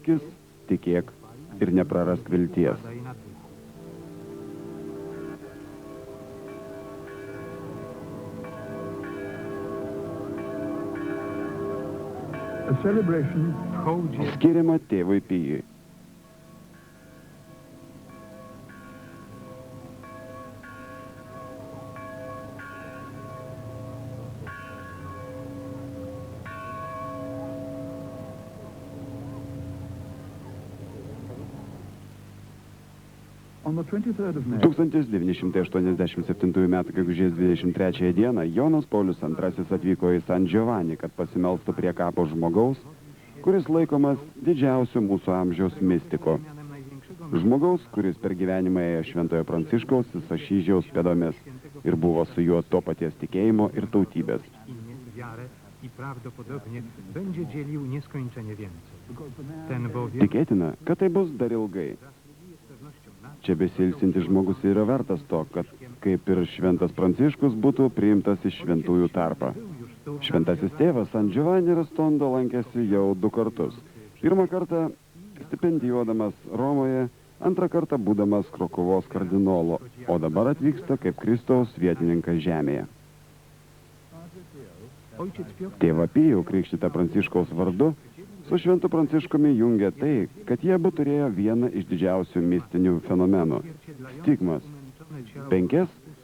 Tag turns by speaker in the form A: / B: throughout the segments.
A: melskis, tikėk ir neprarask vilties. Skiriama tėvui Pijui.
B: On the 23rd of May,
A: 1987 m. gegužės 23 dieną Jonas Paulius II atvyko į San Giovanni, kad pasimelstų prie kapo žmogaus, kuris laikomas didžiausiu mūsų amžiaus mistiku. Žmogaus, kuris per gyvenimą ėjo Šventojo Pranciškaus iš Asyžiaus pėdomis ir buvo su juo to paties tikėjimo ir tautybės. Tikėtina, kad tai bus dar ilgai. Čia besilsintis žmogus yra vertas to, kad kaip ir Šventas Pranciškus būtų priimtas iš šventųjų tarpą. Šventasis tėvas San Giovanni Rotondo lankėsi jau 2 kartus. Pirmą kartą stipendijuodamas Romoje, antrą kartą būdamas Krokuvos kardinolo, o dabar atvyksta kaip Kristaus vietininkas žemėje. Tėvą Pijų, krikštytą Pranciškaus vardu, su Šventu Pranciškumi jungia tai, kad jie abu turėjo vieną iš didžiausių mistinių fenomenų – stigmas, 5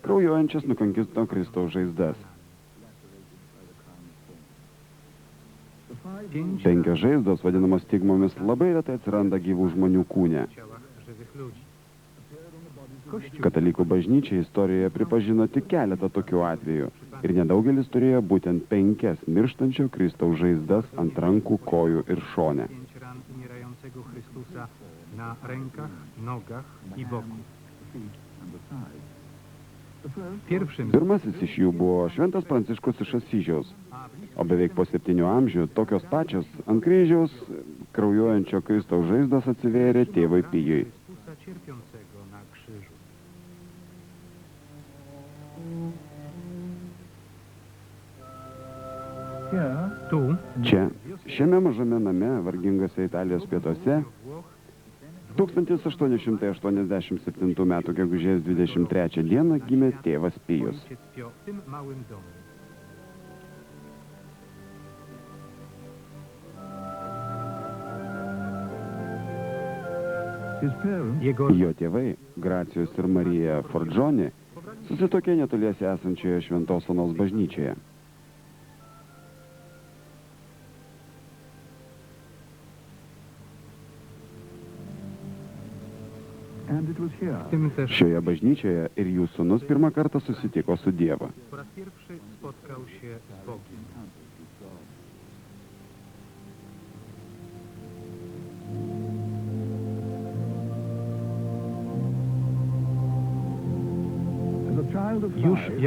A: kraujuojančias nukankinto Kristaus žaizdas. 5 žaizdos, vadinamos stigmomis, labai retai atsiranda gyvų žmonių kūne. Katalikų bažnyčia istorijoje pripažino tik keletą tokių atvejų ir nedaugelis turėjo būtent 5 mirštančio Kristaus žaizdas ant rankų, kojų ir šone. Pirmasis iš jų buvo Šventas Pranciškus iš Asyžiaus, o beveik po 7 amžių tokios pačios ant kryžiaus kraujuojančio Kristaus žaizdos atsivėrė tėvui Pijui. Čia, šiame mažame name, vargingose Italijos pietuose, 1887 m. gegužės 23 dieną gimė tėvas Pijus. Jo tėvai, Gracijus ir Marija Forgione, susituokė netoliese esančioje Šventos Onos bažnyčioje. Šioje bažnyčioje ir jų sūnus pirmą kartą susitiko su Dievu.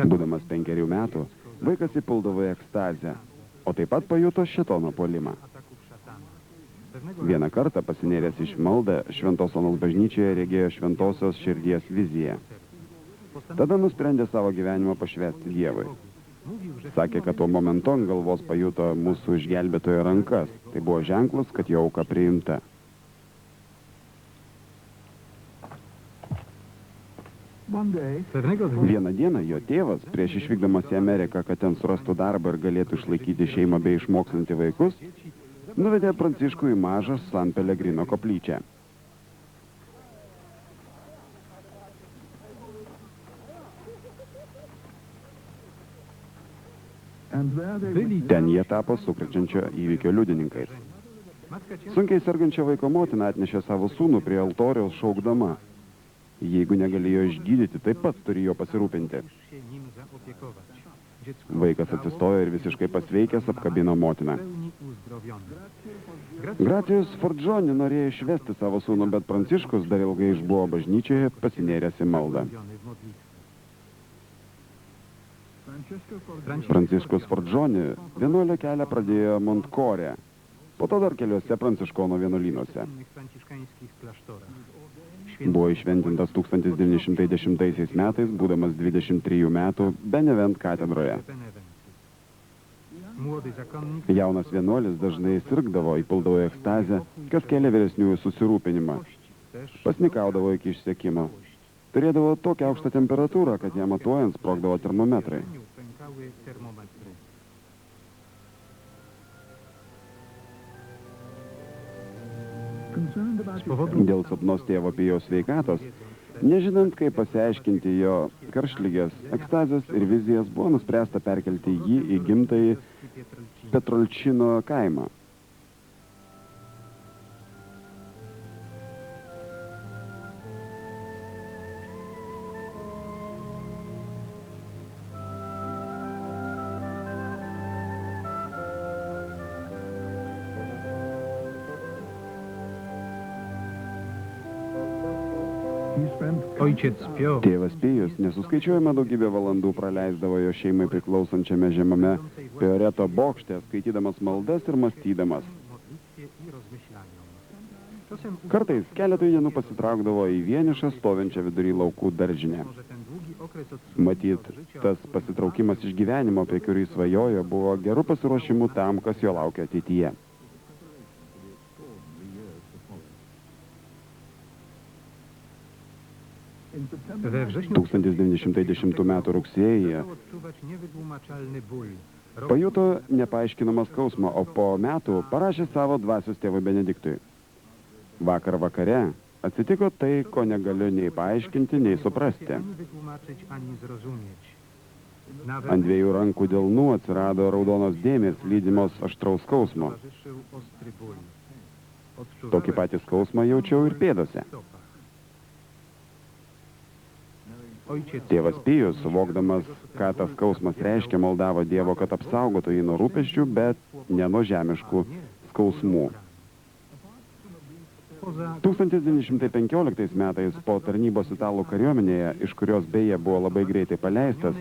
A: Būdamas 5 metų, vaikas įpuldavo į ekstazę, o taip pat pajuto šėtono puolimą. Vieną kartą pasinėręs iš maldą, Šventos Onos bažnyčioje regėjo Šventosios širdies viziją. Tada nusprendė savo gyvenimą pašvęsti Dievui. Sakė, kad tuo momentu ant galvos pajuto mūsų išgelbėtojo rankas. Tai buvo ženklas, kad jo auka priimta. Vieną dieną jo tėvas, prieš išvykdamas į Ameriką, kad ten surastų darbą ir galėtų išlaikyti šeimą bei išmokslinti vaikus, nuvedė Pranciškų į mažą San Pellegrino koplyčią. Ten jie tapo sukrečiančio įvykio liudininkais. Sunkiai sergančio vaiko motina atnešė savo sūnų prie altoriaus šaukdama: jeigu negalėjo išgydyti, taip pat turi jo pasirūpinti. Vaikas atsistojo ir visiškai pasveikęs apkabino motiną. Gracijus Forgione norėjo išvesti savo sūnų, bet Pranciškus dar ilgai išbuvo bažnyčioje, pasinėręs į maldą. Pranciškus Forgione vienuolio kelią pradėjo Montcore, po to dar keliuose pranciškonų vienuolynuose. Buvo išventintas 1910 metais, būdamas 23 metų Benevent katedroje. Jaunas vienuolis dažnai sirgdavo, įpuldavo į ekstazę, kas kėlė vyresniųjų susirūpinimą. Pasnikaudavo iki išsekimo. Turėdavo tokią aukštą temperatūrą, kad ją matuojant sprogdavo termometrai. Dėl silpnos tėvo Pijaus sveikatos, nežinant, kaip pasiaiškinti jo karštligės, ekstazės ir vizijas, buvo nuspręsta perkelti jį į gimtąjį Petrolčino kaimą. Tėvas Pijus nesuskaičiuojama daugybę valandų praleisdavo jo šeimai priklausančiame žemame Pioreto bokšte, skaitydamas maldas ir mąstydamas. Kartais keletui dienų pasitraukdavo į vienišą stovinčią vidury laukų daržinę. Matyt, tas pasitraukimas iš gyvenimo, apie kurį svajojo, buvo gerų pasiruošimų tam, kas jo laukia ateityje.
B: We wrześniu
A: 1910 m. rugsėjyje pajuto nepaaiškinamą skausmą, o po metų parašė savo dvasios tėvui Benediktui. Vakar vakare atsitiko tai, ko negaliu nei paaiškinti, nei suprasti. Ant dviejų rankų delnų atsirado raudonos dėmės, lydimos aštraus skausmo. Tokį patį skausmą jaučiau ir pėdose. Tėvas Pijus, suvokdamas, ką tas skausmas reiškia, maldavo Dievo, kad apsaugotų jį nuo rūpesčių, bet ne nuo žemiškų skausmų. 1915 metais po tarnybos italų kariuomenėje, iš kurios beje buvo labai greitai paleistas,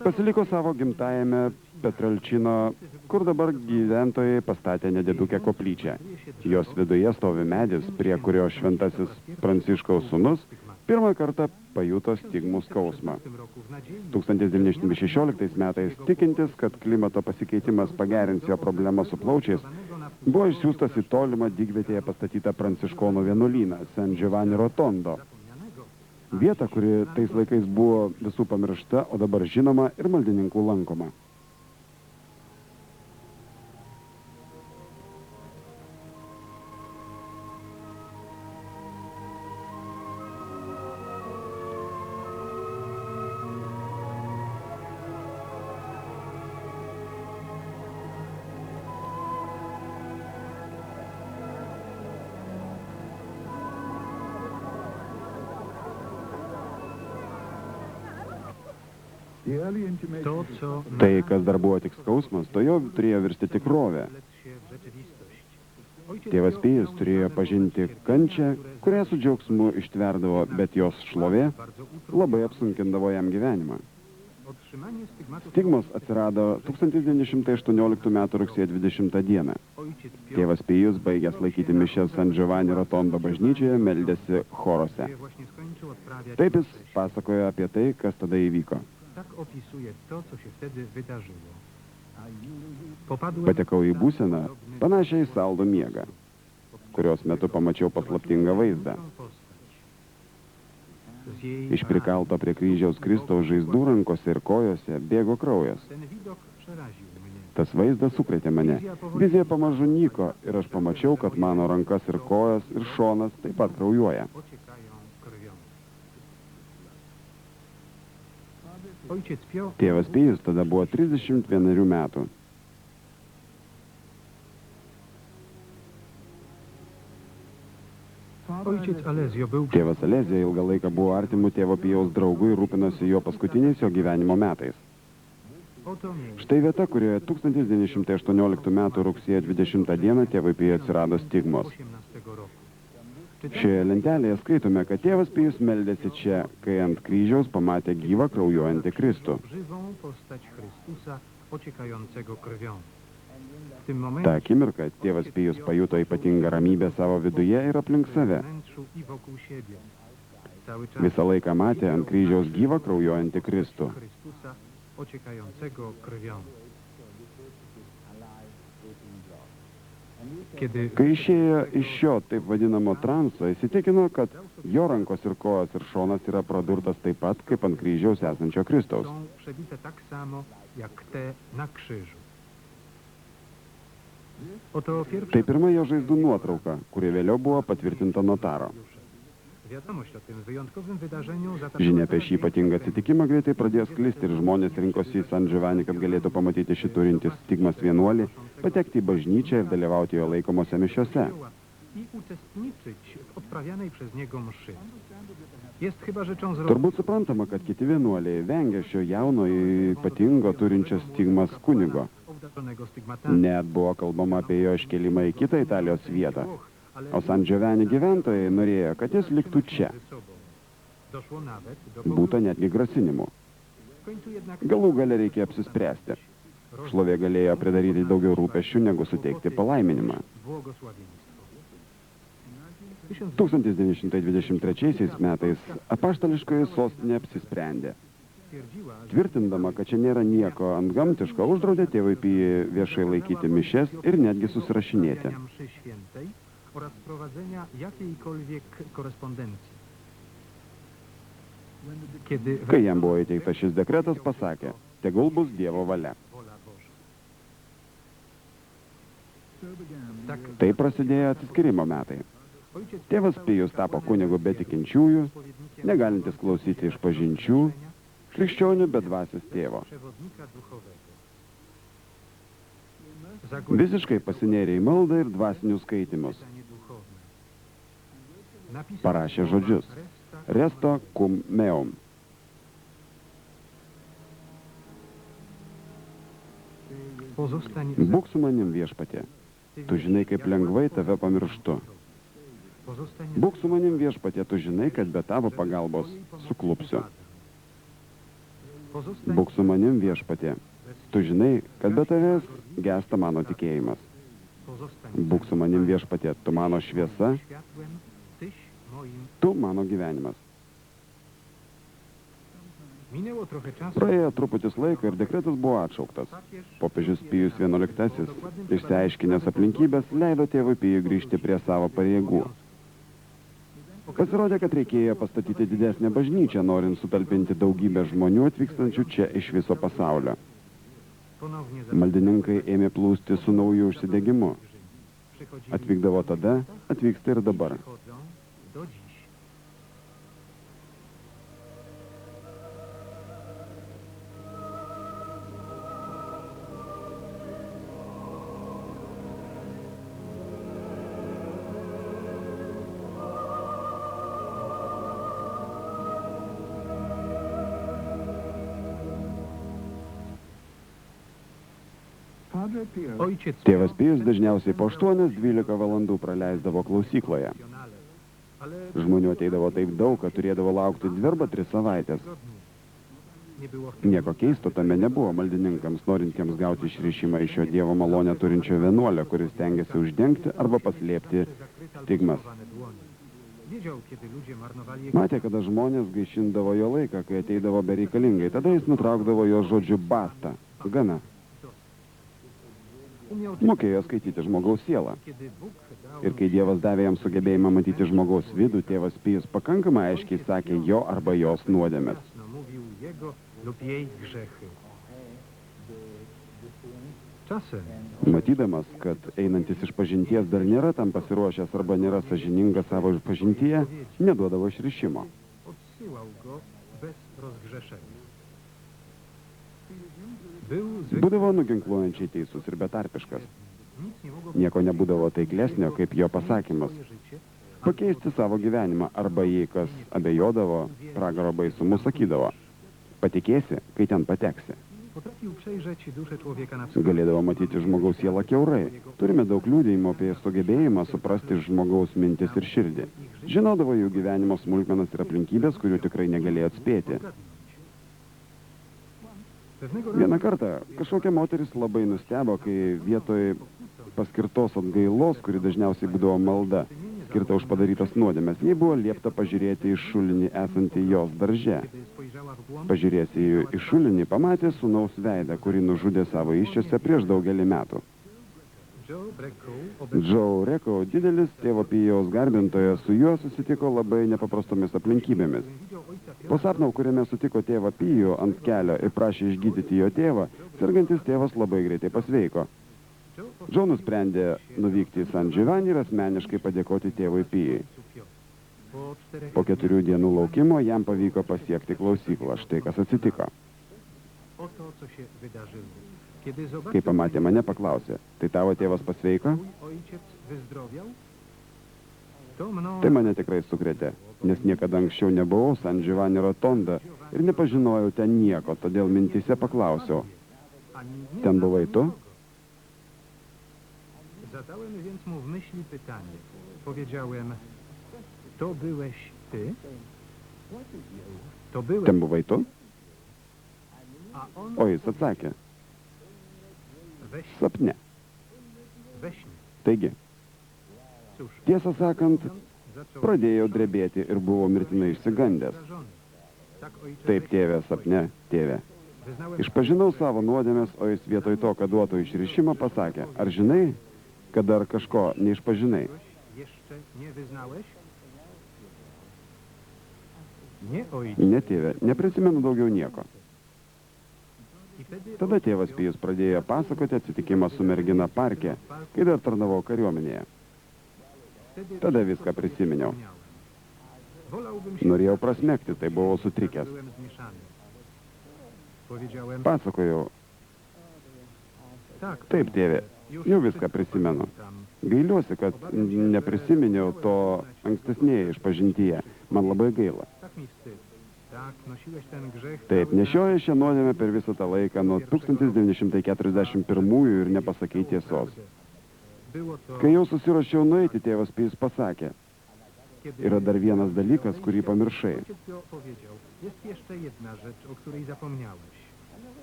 A: pasiliko savo gimtajame Petrolčino, kur dabar gyventojai pastatė nedidukę koplyčią. Jos viduje stovi medis, prie kurio šventasis Pranciškaus sūnus pirmą kartą pajuto stigmų skausmą. 1916 metais, tikintis, kad klimato pasikeitimas pagerins jo problemą su plaučiais, buvo išsiųstas į tolimą dygvietėje pastatytą pranciškonų vienuolyną San Giovanni Rotondo. Vieta, kuri tais laikais buvo visų pamiršta, o dabar žinoma ir maldininkų lankoma. Tai, kas dar buvo tik skausmas, to jau turėjo virsti tikrovę. Tėvas Pijus turėjo pažinti kančią, kurią su džiaugsmu ištverdavo, bet jos šlovė labai apsunkindavo jam gyvenimą. Stigmos atsirado 1918 m. rugsėjo 20 dieną. Tėvas Pijus, baigęs laikyti mišias San Giovanni Rotondo bažnyčioje, meldėsi chorose. Taip jis pasakojo apie tai, kas tada įvyko. Patekau į būseną, panašią į saldų miegą, kurios metu pamačiau paslaptingą vaizdą. Iš prikalto prie kryžiaus Kristaus žaizdų rankose ir kojose bėgo kraujas. Tas vaizdas sukrėtė mane. Vizija pamažu nyko ir aš pamačiau, kad mano rankas ir kojas ir šonas taip pat kraujuoja. Tėvas Pijus tada buvo 31 metų. Tėvas Alezio ilgą laiką buvo artimų tėvo Pijaus draugų ir rūpinosi jo paskutiniais jo gyvenimo metais. Štai vieta, kurioje 1918 m. rugsėjo 20 dieną tėvui Pijui atsirado stigmos. Šioje lentelėje skaitome, kad tėvas Pijus meldėsi čia, kai ant kryžiaus pamatė gyvą kraujuojantį Kristų. Ta akimirka tėvas Pijus pajuto ypatingą ramybę savo viduje ir aplink save. Visą laiką matė ant kryžiaus gyvą kraujuojantį Kristų. Kai išėjo iš šio taip vadinamo transo, įsitikino, kad jo rankos ir kojos ir šonas yra pradurtas taip pat, kaip ant kryžiaus esančio Kristaus.
B: są przebite tak samo, jak te na krzyżu. Oto pierwsza
A: Tai pirma jo žaizdų nuotrauka, kuri vėliau buvo patvirtinta notaro.
B: wiadomość o tym wyjątkowym wydarzeniu
A: Žinia apie šį ypatingą atsitikimą greitai pradėjo sklisti ir žmonės rinkosi į San Giovanni, kad galėtų pamatyti šį turintis stigmas vienuolį, patekti į bažnyčią ir dalyvauti jo laikomose mišiose.
B: i uczestniczyć w odprawianej przez niego mszy. Jest chyba rzeczą
A: Turbūt suprantama, kad kiti vienuoliai vengia šio jauno ypatingo turinčio stigmas kunigo.
B: obdarzonego stygmatami.
A: Net buvo kalbama apie jo iškelimą į kitą Italijos vietą. O San Giovanni gyventojai norėjo, kad jis liktų čia.
B: Doszło nawet do
A: Būta netgi grasinimų.
B: W końcu jednak
A: Galų gale reikia apsispręsti. Šlovė galėjo pridaryti daugiau rūpesčių, negu suteikti palaiminimą.
B: błogosławieństwo.
A: 1923 metais apaštališkoji sostinė apsisprendė.
B: Stwierdziła, że
A: Tvirtindama, kad čia nėra nieko antgamtiško, uždraudė tėvui Pijui viešai laikyti mišias ir netgi susirašinėti.
B: odprawiania mszy świętej oraz prowadzenia jakiejkolwiek korespondencji. Kiedy
A: Kai jam buvo įteiktas šis dekretas, pasakė, tegul bus Dievo valia.
B: wola Boża. Tak,
A: Tai prasidėjo atsiskirimo metai.
B: ojciec
A: Tėvas Pijus tapo kunigu be tikinčiųjų, negalintis klausyti išpažinčių, krikščionių be dvasios tėvo.
B: przewodnika duchowego. Zagłębił
A: Visiškai pasinėrė į maldą ir dvasinius skaitimus.
B: pytanie duchowne. Napisał
A: Parašė žodžius. Resto cum meum.
B: Pozostań
A: Būk su manim viešpatie. Tu žinai, kaip lengvai tave pamirštu.
B: Pozostań
A: Būk su manim viešpatie, tu žinai, kad be tavo pagalbos suklupsiu.
B: Pozostań
A: Būk su manim viešpatie. Tu žinai, kad be tavęs gęsta mano tikėjimas.
B: Pozostań
A: Būk su manim viešpatie, tu mano šviesa,
B: światłem, tyś moim.
A: tu mano gyvenimas.
B: Minęło trochę czasu.
A: Praėjo truputis laiko ir dekretas buvo atšauktas.
B: Papież
A: Popiežius Pijus XI, išsiaiškinęs aplinkybės, leido tėvui Pijui grįžti prie savo pareigų. Pasirodė, kad reikėjo pastatyti didesnę bažnyčią, norint sutalpinti daugybę žmonių atvykstančių čia iš viso pasaulio.
B: ponownie
A: Maldininkai ėmė plūsti su nauju užsidegimu.
B: przychodzili,
A: Atvykdavo tada, atvyksta ir dabar.
B: przychodzą do dziś. Ojciec
A: Tėvas Pijus dažniausiai po 8-12 valandų praleisdavo klausykloje.
B: ale
A: Žmonių ateidavo taip daug, kad turėdavo laukti 2 arba 3 savaitės.
B: nie było w tym
A: Nieko keisto tame nebuvo maldininkams, norintiems gauti išrišimą iš šio Dievo malonę turinčio vienuolio, kuris stengiasi uždengti arba paslėpti stigmas.
B: zakryte dłonie. Wiedział, kiedy ludzie marnowali
A: Matė, kada žmonės gaišindavo jo laiką, kai ateidavo bereikalingai. Tada jis nutraukdavo jo žodžiu basta. Gana.
B: umiał
A: Mokėjo skaityti žmogaus sielą.
B: kiedy Bóg dał
A: Ir kai Dievas davė jam sugebėjimą matyti žmogaus vidų, tėvas Pijus pakankamai aiškiai sakė jo arba jos nuodėmes.
B: jasno mówił jego lub jej grzechy. Czasem
A: Matydamas, kad einantis iš pažinties dar nėra tam pasiruošęs arba nėra sąžiningas savo pažintyje, neduodavo išrišimo.
B: odsyłał go bez rozgrzeszenia. Był zwykły,
A: Būdavo nuginkluojančiai teisus ir betarpiškas.
B: nic nie mogło
A: Nieko nebūdavo taiklesnio, kaip jo pasakymas.
B: swoje życie,
A: Pakeisti savo gyvenimą arba jei kas abejodavo, pragaro baisumu sakydavo. Patikėsi, kai ten pateksi.
B: potrafił przejrzeć duszę człowieka na
A: Galėdavo matyti žmogaus sielą kiaurai. Turime daug liūdėjimo apie sugebėjimą suprasti žmogaus mintis ir širdį. Žinodavo jų gyvenimo smulkmenas ir aplinkybės, kurių tikrai negalėjo atspėti.
B: Pewnego
A: Vieną kartą kažkokia moteris labai nustebo, kai vietoj paskirtos atgailos, kuri dažniausiai būdavo malda, skirta už padarytas nuodėmes, jai buvo liepta pažiūrėti į šulinį esantį jos darže.
B: kiedy spojrzała w głąb,
A: Pažiūrėsi į šulinį, pamatė sūnaus veidą, kurį nužudė savo iščiose prieš daugelį metų. Joe Recco, didelis tėvo Pijaus garbintojas, su juo susitiko labai nepaprastomis aplinkybėmis. Po sapno, kuriame sutiko tėvą Pijų ant kelio ir prašė išgydyti jo tėvą, sergantis tėvas labai greitai pasveiko. Joe nusprendė nuvykti į San Giovanni ir asmeniškai padėkoti tėvui Pijai. Po 4 dienų laukimo jam pavyko pasiekti klausyklą. Štai kas atsitiko. Kai pamatė mane, paklausė, tai tavo tėvas pasveiko? Tai mane tikrai sukrėtė, nes niekada anksčiau nebuvau San Giovanni rotonda ir nepažinojau ten nieko, todėl mintyse paklausiau, ten buvai tu?
B: Zadałem więc mu w myśli pytanie. Powiedziałem, to byłeś ty? To byłeś...
A: Ten buvai tu?
B: A on...
A: O jis atsakė,
B: Weź,
A: sapne.
B: weź mnie.
A: Taigi,
B: Cóż,
A: tiesą sakant,
B: zaczął...
A: pradėjau drebėti ir buvau mirtinai išsigandęs.
B: Zarażony. Tak, ojcze,
A: Taip,
B: weź
A: tėve,
B: mnie.
A: sapne, tėve.
B: Wyznałem
A: Išpažinau savo nuodėmės, o jis vietoj to, kad duotų išrišimą, pasakė, ar žinai, kad dar kažko neišpažinai?
B: Jeszcze nie wyznałeś? Nie, ojcze.
A: Ne, tėve, neprisimenu daugiau nieko.
B: I wtedy
A: Tada tėvas Pijus pradėjo pasakoti atsitikimą su mergina parke, kai dar tarnavau kariuomenėje.
B: wtedy
A: Tada viską prisiminiau.
B: zapomniałem. Wolałbym się...
A: Norėjau prasmegti, tai buvau sutrikęs.
B: Byłem zmieszany. Powiedziałem...
A: Pasakojau,
B: Tak,
A: taip, tėve,
B: już
A: jau viską
B: wszystko
A: prisimenu.
B: pamiętam.
A: Gailiuosi, kad neprisiminiau to ankstesnėje išpažintyje. Man labai gaila.
B: Tak mi wstyd. Tak, nosiłeś ten grzech...
A: Taip,
B: cały
A: nešioju šią nuodėmę per visą tą laiką nuo 1941 ir nepasakei tiesos.
B: Było to,
A: Kai jau susiruošiau nueiti, tėvas Pijus pasakė,
B: kiedy...
A: yra dar vienas dalykas, kurį pamiršai.
B: Ojciec Pio powiedział, jest jeszcze jedna rzecz, o której zapomniałeś.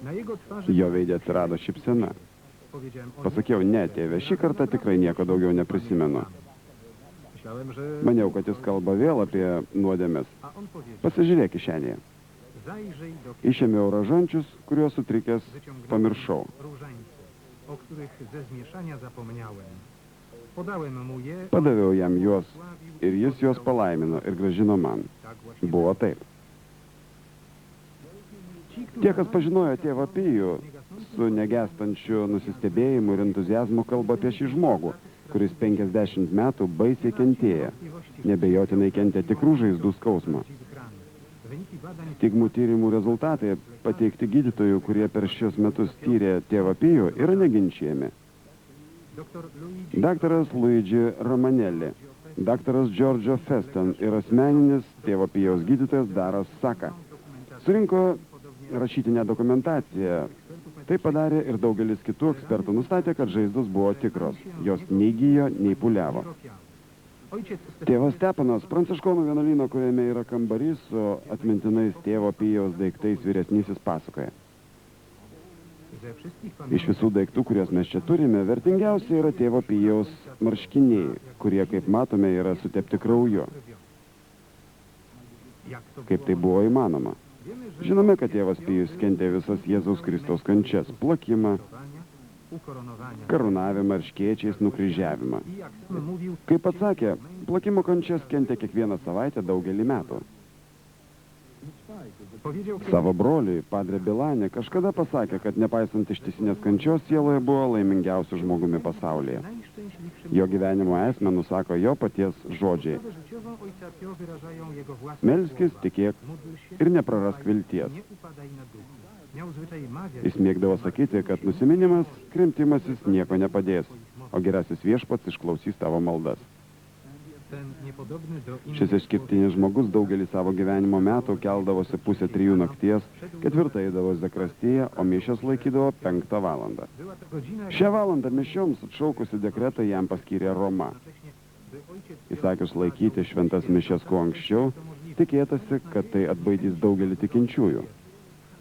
B: Na jego twarzy...
A: Jo veide atsirado šypsena.
B: Powiedziałem,
A: Pasakiau, ne, tėve, šį kartą tikrai nieko daugiau neprisimenu.
B: Myślałem, że...
A: Maniau, kad jis kalba vėl apie nuodėmes.
B: A on powiedział,
A: Pasižiūrėk kišenėje.
B: zajrzyj do...
A: Išėmiau ražančius, kuriuos sutrikęs pamiršau.
B: różańce, o których ze zmieszania zapomniałem. Podałem mu je...
A: Padaviau jam juos ir jis juos palaimino ir gražino man.
B: Tak właśnie
A: Buvo taip.
B: Ci, którzy
A: Tie, kas pažinojo tėvą Pijų, su negestančiu nusistebėjimu ir entuzijazmu kalba apie šį žmogų, kuris 50 metų baisiai kentėja. Nebejotinai kentė tikrų žaizdų skausmą.
B: Wyniki badań
A: Stigmų tyrimų rezultatai pateikti gydytojų, kurie per šios metus tyrė tėvą Pijų, yra neginčiami.
B: dr Luigi
A: Daktaras Luigi Romanelli, daktaras Giorgio Feston ir asmeninis tėvo Pijaus gydytojas Daras Saka. Surinko rašytinę dokumentaciją. Tai padarė ir daugelis kitų ekspertų nustatė, kad žaizdos buvo tikros. Jos nei gyjo, nei puliavo.
B: Ojciec
A: Tėvas Stepanas, pranciškonų vienuolyno, kuriame yra kambarys su atmintinais tėvo Pijaus daiktais, vyresnysis pasakoja.
B: ze wszystkich
A: Iš visų daiktų, kuriuos mes čia turime, vertingiausia yra tėvo Pijaus marškiniai, kurie, kaip matome, yra sutepti krauju.
B: Jak to
A: Kaip tai buvo įmanoma? Žinome, kad tėvas Pijus kentė visas Jėzaus Kristaus kančias – plakimą,
B: ukoronowania.
A: karūnavimą ir škėčiais nukryžiavimą.
B: I jak sam mówił,
A: Kaip atsakė, plakimo kančias kentė kiekvieną savaitę daugelį metų.
B: powiedział
A: Savo broliui, padre Bilanė, kažkada pasakė, kad nepaisant ištisinės kančios sieloje buvo laimingiausiu žmogumi pasaulyje.
B: najszczęśliwszym
A: Jo gyvenimo esmę nusako jo paties žodžiai.
B: sprawę życiową ojca Pio wyrażają jego własne
A: Melskis,
B: słowa.
A: tikėk
B: Módl się,
A: ir neprarask vilties.
B: nie upadaj na duchu. Miał zwyczaj mawiać,
A: Jis mėgdavo sakyti, kad nusiminimas, krimtimasis nieko nepadės, o gerasis viešpats išklausys tavo maldas.
B: ten niepodobny do innych
A: Šis išskirtinis žmogus daugelį savo gyvenimo metų keldavosi pusę 3 nakties, 4 eidavo zakrastyje, o mišias laikydavo 5 valandą.
B: była to godzina,
A: Šią valandą mišioms atšaukusi dekretą jam paskyrė Roma.
B: jednocześnie, by ojciec Pio
A: Įsakius laikyti šventas mišias kuo anksčiau, tikėtasi, kad tai atbaidys daugelį tikinčiųjų.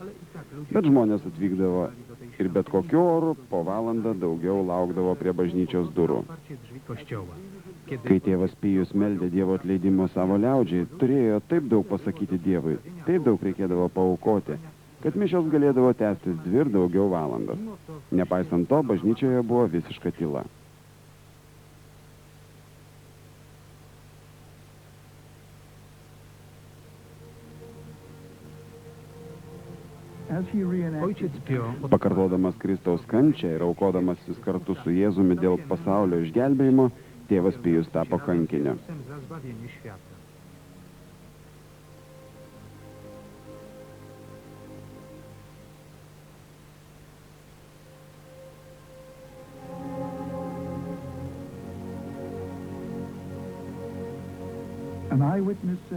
B: ale i tak ludzie
A: Bet žmonės atvykdavo ir bet kokiu oru po valandą daugiau laukdavo prie bažnyčios durų.
B: otwarcie drzwi kościoła. Kiedy
A: Kai tėvas Pijus meldė Dievo atleidimo savo liaudžiai, turėjo taip daug pasakyti Dievui, taip daug reikėdavo paaukoti, kad mišios galėdavo tęstis 2 ir daugiau valandas.
B: mimo to
A: Nepaisant to, bažnyčioje buvo visiška tyla.
B: Ojciec Pio
A: Pakartodamas Kristaus kančią ir aukodamasis kartu su Jėzumi dėl pasaulio išgelbėjimo, tėvas Pijus tapo kankiniu.
B: za zbawienie świata.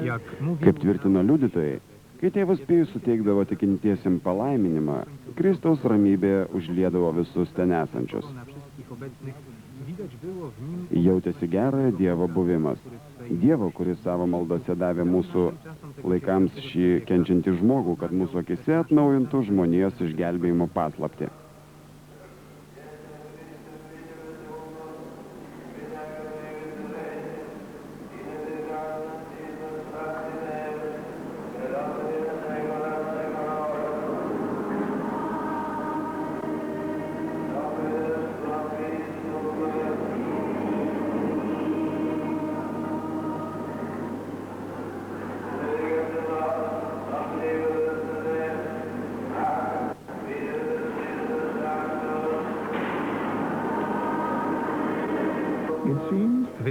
B: Jak mówił
A: Kaip tvirtino liudytojai, kai tėvas Pijus suteikdavo tikintiesiem palaiminimą, Kristaus ramybė užliedavo visus ten esančius.
B: na wszystkich obecnych, widać było w nim
A: Jautėsi gerojo Dievo buvimas. Dievo, kuris savo maldose davė mūsų laikams šį kenčiantį žmogų, kad mūsų akise atnaujintų žmonijos išgelbėjimo paslaptį.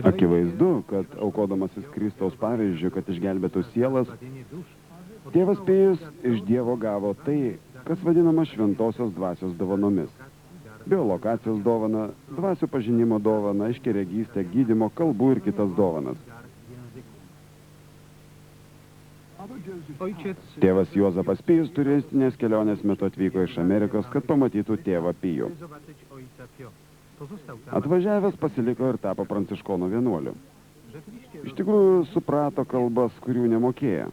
A: Akivaizdu, kad aukodamasis Kristaus pavyzdžių, kad išgelbėtų sielas,
B: zbawienie dusz,
A: tėvas Pijus iš Dievo gavo tai, kas vadinama šventosios dvasios dovanomis. Biolokacijos dovana, dvasių pažinimo dovana, aiškiaregystė, gydymo, kalbų ir kitas dovanas.
B: dar języków. Ojciec
A: Tėvas Juozapas Pijus turistinės kelionės metu atvyko iš Amerikos, kad pamatytų tėvą Pijų.
B: chce zobaczyć ojca Pio. Pozostał tam.
A: Atvažiavęs pasiliko ir tapo pranciškonų vienuoliu.
B: Rzeczywiście
A: Iš tikrųjų suprato kalbas, kurių nemokėjo.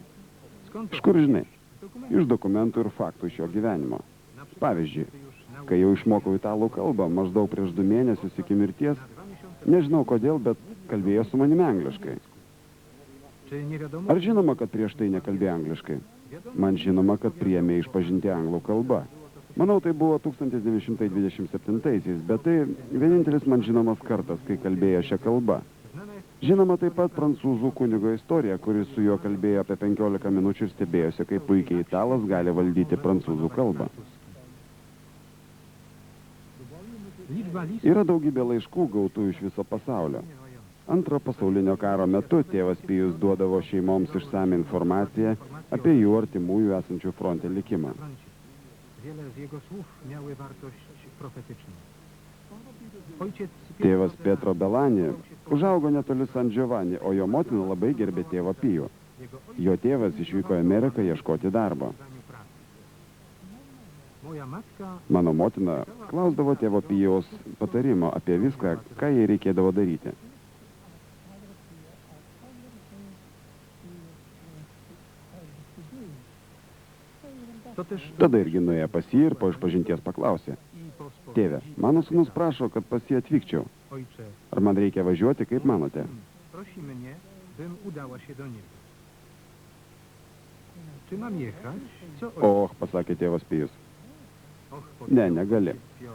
B: skąd
A: Iš kur žinai?
B: dokumenty?
A: Iš dokumentų ir faktų iš jo gyvenimo.
B: Na przykład,
A: Pavyzdžiui,
B: gdy już nauczył
A: kai jau išmokau italų kalbą, maždaug prieš 2 mėnesius iki mirties,
B: 2 miesiące,
A: nežinau kodėl, bet kalbėjo su manimi angliškai.
B: czy nie wiadomo?
A: Ar žinoma, kad prieš tai nekalbėjo angliškai? Man žinoma, kad priėmė išpažinti anglų kalbą. Manau, tai buvo 1927-aisiais, bet tai vienintelis man žinomas kartas, kai kalbėjo šią kalbą.
B: Znana jest
A: Žinoma taip pat prancūzų kunigo istorija, kuris su juo kalbėjo apie 15 minučių ir stebėjosi, kaip puikiai italas gali valdyti prancūzų kalbą.
B: liczba listów
A: Yra daugybė laiškų gautų iš viso pasaulio. Antro pasaulinio karo metu tėvas Pijus duodavo šeimoms išsame informaciją apie jų artimųjų esančių fronte likimą.
B: na froncie. Wiele z jego słów miały wartość profetyczną. Ojciec Piotr
A: Tėvas Petro Belani užaugo netoli San Giovanni, o jo motina labai gerbė tėvą Pijų.
B: jego
A: Jo tėvas išvyko į Ameriką ieškoti darbo.
B: oddaniu pracy. Moja matka
A: Mano motina klausdavo tėvo Pijaus patarimo apie viską, ką jai reikėdavo daryti.
B: to też
A: Tada irgi nuėjo pas jį ir po išpažinties paklausė:
B: i po spowiedzi.
A: Tėve, mano sūnus prašo, kad pas jį atvykčiau.
B: Ojcze,
A: Ar man reikia važiuoti, kaip manote?
B: prosi mnie, bym udała się do niego. Czy mam jechać? Co ojciec?
A: Och, pasakė tėvas Pijus.
B: Och,
A: Ne, negali.
B: Pio.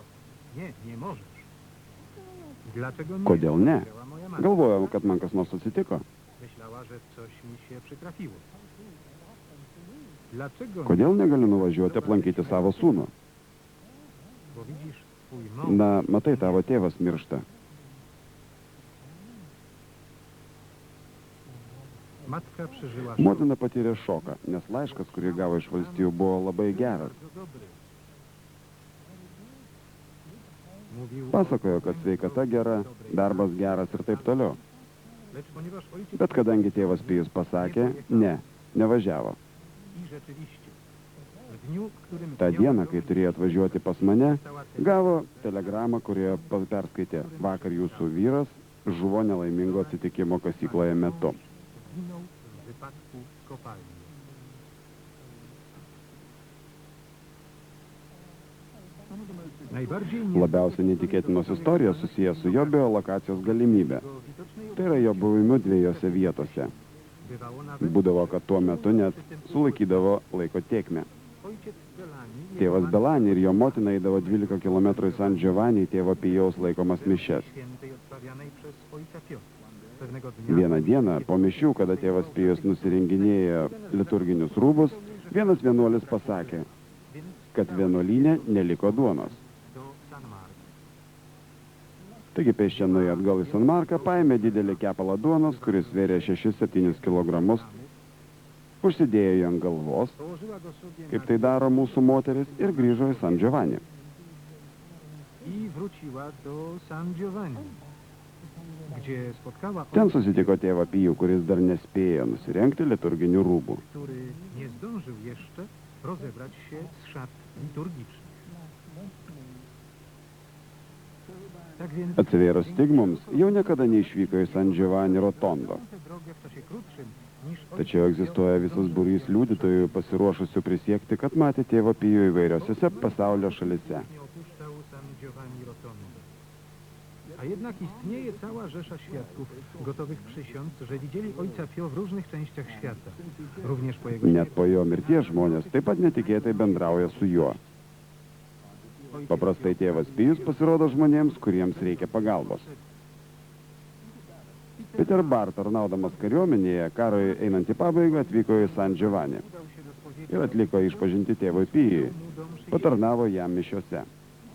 B: Nie, nie możesz. Dlaczego nie?
A: Kodėl ne?
B: Powiedziała moja matka.
A: Galvojau, kad man kas nors atsitiko.
B: Myślała, że coś mi się przytrafiło. Dlaczego
A: Kodėl negaliu nuvažiuoti aplankyti savo sūnų?
B: nie? Bo widzisz, twój mąż
A: Na, matai, tavo tėvas miršta.
B: matka przeżyła szok.
A: Motina patyrė šoką, nes laiškas, kurį gavo iš valstijų, buvo labai geras.
B: Bardzo dobry. Mówił
A: Pasakojo, kad sveikata gera, darbas geras ir taip toliau.
B: lecz ponieważ ojciec
A: Bet kadangi tėvas Pijus pasakė, ne, nevažiavo.
B: i rzeczywiście w dniu, którym
A: Ta
B: miał
A: diena, kai turėjo atvažiuoti pas mane,
B: dostała
A: gavo telegramą, kurioje perskaitė: vakar jūsų vyras žuvo nelaimingo atsitikimo kasykloje metu.
B: zginął w wypadku w kopalni. Najbardziej
A: Labiausiai netikėtinos istorijos susijęs su jo biolokacijos galimybė. Tai yra jo buvimu 2 vietose.
B: bywało nawet
A: Būdavo, kad tuo metu net sulaikydavo laiko tėkmę.
B: ojciec Belani,
A: Tėvas Belani ir jo motina eidavo 12 km į San Giovanni į tėvo Pijaus laikomas mišes.
B: świętej odprawianej przez ojca Piotra. Pewnego dnia
A: Vieną dieną, po mišių, kada tėvas Pijus nusirenginėjo liturginius rūbus, vienas vienuolis pasakė:
B: więc
A: kad vienuolyne neliko duonos.
B: do San Mark.
A: Taigi pėsčia nuėjo atgal į San Marką, paėmė didelį kepalą duonos, kuris svėrė 6-7 kg, užsidėjo jį ant galvos,
B: Położyła go sobie
A: kaip tai daro mūsų moteris, ir grįžo į San Giovanni.
B: i wróciła do San Giovanni, gdzie spotkała
A: Ten
B: ojca,
A: susitiko tėvą Pijų, kuris dar nespėjo nusirengti liturginių rūbų.
B: który nie zdążył jeszcze rozebrać się z szat liturgicznych. Tak więc
A: Atsivėrus stigmoms, jau niekada neišvyko į San Giovanni Rotondo.
B: tę drogę w czasie krótszym niż
A: Tačiau egzistuoja visas būrys liudytojų pasiruošusių prisiekti, kad matė tėvą Pijų įvairiose pasaulio šalise.
B: nie opuszczał San Giovanni Rotondo. A jednak istnieje cała rzesza świadków gotowych przysiąc, że widzieli ojca Pio w różnych częściach świata. Również po jego
A: Net po jo mirties žmonės taip pat netikėtai bendrauja su juo. Paprastai tėvas Pijus pasirodo žmonėms, kuriems reikia pagalbos. Peter Bar, tarnaudamas kariuomenėje, karui einant į pabaigą, atvyko į San Giovanni
B: udał się do spowiedzi
A: ir atliko išpažinti tėvui Pijui.
B: do mszy
A: Patarnavo jam mišiose.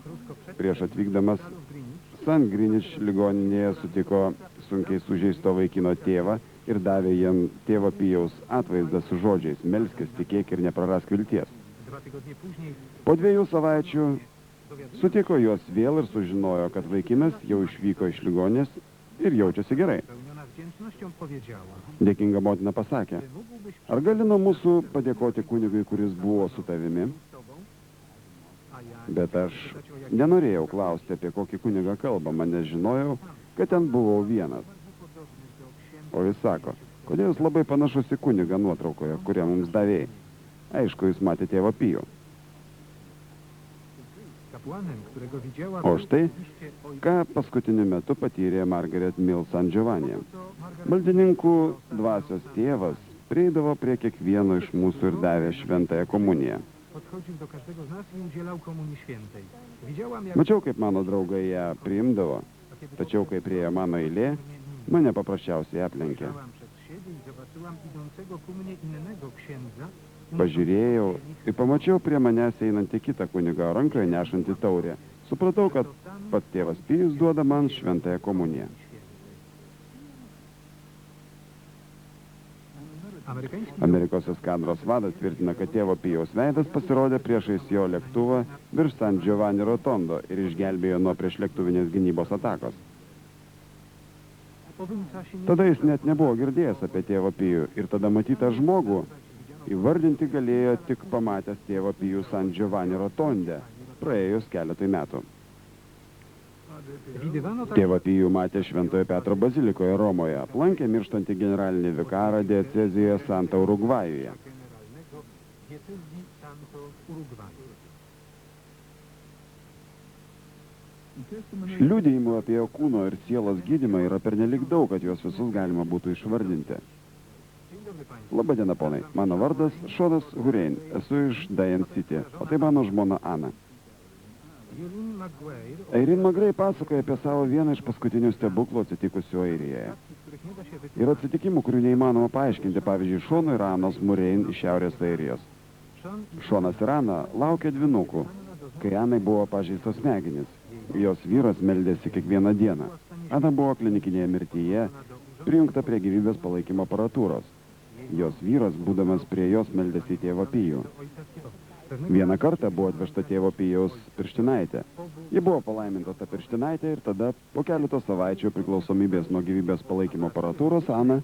B: krótko przed
A: Prieš atvykdamas
B: szpitalu w Greenwich
A: San Greenwich ligoninėje sutiko sunkiai sužeisto vaikino tėvą ir davė jam tėvo Pijaus atvaizdą su žodžiais: melskis, tikėk ir neprarask vilties.
B: 2 tygodnie później
A: Po 2 savaičių
B: dowiaduje
A: sutiko juos vėl ir sužinojo, kad vaikinas jau išvyko iš ligoninės ir jaučiasi gerai.
B: pełniona wdzięcznością powiedziała:
A: Dėkinga motina pasakė:
B: Czy mógłbyś
A: ar gali nuo mūsų padėkoti kunigui, kuris buvo su tavimi?
B: z tobą? A ja
A: Bet aš nenorėjau klausti, apie kokį kunigą kalbama, nes žinojau, kad ten buvau vienas.
B: podobny do księdza.
A: O jis sako: kodėl jūs labai panašus į kunigą nuotraukoje, kurią mums davėjai? Aišku, jūs matėte tėvą Pijų.
B: Kapłanem, którego widziała,
A: O
B: był
A: štai,
B: oczywiście ojciec.
A: ką paskutiniu metu patyrė Margaret Mill San Giovanni.
B: To Margaret
A: Maldininkų dvasios tėvas prieidavo prie kiekvieno iš mūsų ir davė šventąją komuniją.
B: podchodził do każdego z nas i udzielał komunii świętej. Widziałam, jak
A: Mačiau, kaip mano draugai ją priimdavo,
B: a kiedy
A: tačiau kai priejo mano eilė,
B: mnie
A: mane paprasčiausiai aplenkė.
B: spojrzałam przed siebie i zobaczyłam idącego ku mnie innego księdza.
A: Pažiūrėjau ir pamačiau prie manęs einantį kitą kunigą, rankoje nešantį taurę. Supratau, kad pats tėvas Pijus duoda man šventąją komuniją.
B: Amerykański
A: Amerikos eskadros vadas tvirtina, kad tėvo Pijaus veidas pasirodė priešais jo lėktuvą virš San Giovanni Rotondo ir išgelbėjo nuo priešlėktuvinės gynybos atakos.
B: po owym czasie nie
A: Tada jis net nebuvo girdėjęs apie tėvą Pijų ir tada matytą žmogų įvardinti galėjo tik pamatęs tėvą Pijų San Giovanni Rotonde, praėjus keletui metų.
B: widywano tak
A: Tėvą Pijų matė Šventojo Petro bazilikoje Romoje, aplankė mirštantį generalinį vikarą diecezijoje Santa Urugvajuje.
B: generalnego diecezji Santo Uruguay.
A: Liudijimų apie jo kūno ir sielos gydymą yra pernelik daug, kad juos visus galima būtų išvardinti.
B: Dzień dobry Państwu.
A: Labadiena, ponai. Mano vardas Šonas Hurein. Esu iš Diane City, o tai mano žmona Ana.
B: Eileen Maguire,
A: Eirin Magrai pasakoja apie savo vieną iš paskutinių stebuklų atsitikusių Airijoje.
B: których nie da się wytłumaczyć.
A: Yra atsitikimų, kurių neįmanoma paaiškinti, pavyzdžiui, Šono ir Anos Murein iš Šiaurės Airijos.
B: Sean i
A: Šonas ir Ana laukė dvynukų, kai Anai buvo pažeistos smegenys. Jos vyras meldėsi kiekvieną dieną. Ana buvo klinikinėje mirtyje, prijungta prie gyvybės palaikymo aparatūros. Jos vyras, būdamas prie jos, meldėsi į tėvą Pijų.
B: ojca Pio. Pewnego
A: Vieną kartą buvo atvežta tėvo Pijaus pirštinaitė. Ji buvo palaiminta ta pirštinaitė ir tada, po keletos savaičių priklausomybės nuo gyvybės palaikymo aparatūros, Ana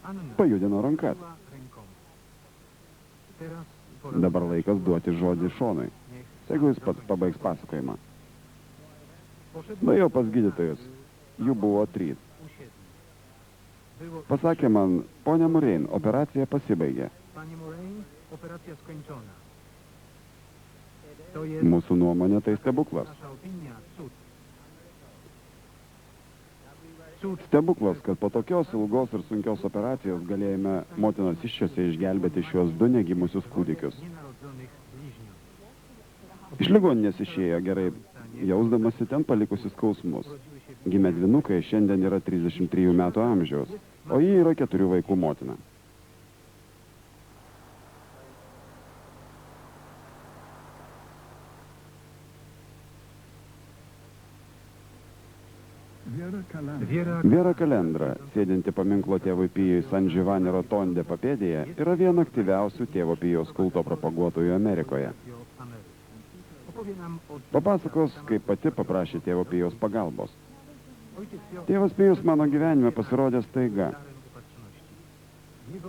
B: Anna
A: pajudino rankas.
B: była ręką. Teraz pora
A: Dabar laikas duoti žodį Šonui.
B: niech
A: Jeigu jis pats pabaigs pasakojimą.
B: poszedł
A: Nuėjau pas gydytojus. Jų buvo 3.
B: usiedli. Było
A: Pasakė man: ponia Murein, operacija pasibaigė.
B: Panie Moraine, operacja skończona. To jest
A: Mūsų nuomonė tai stebuklas.
B: nasza opinia, cud. Cud
A: Stebuklas, kad po tokios ilgos ir sunkios operacijos galėjome motinos iščiose išgelbėti šiuos 2 negimusius kūdikius.
B: nienarodzonych bliźniąt.
A: Iš ligoninės išėjo gerai, jausdamasi ten palikusi skausmus. Gimė dvynukai, šiandien yra 33 metų amžiaus, o ji yra 4 vaikų motina. Viera Kalendra, sėdinti paminklo tėvui Pijui San Giovanni Rotonde papėdėje, yra viena aktyviausių tėvo Pijaus kulto propaguotojų Amerikoje. Papasakos, kaip pati paprašė tėvo Pijaus pagalbos. Tėvas Pijus mano gyvenime pasirodė staiga.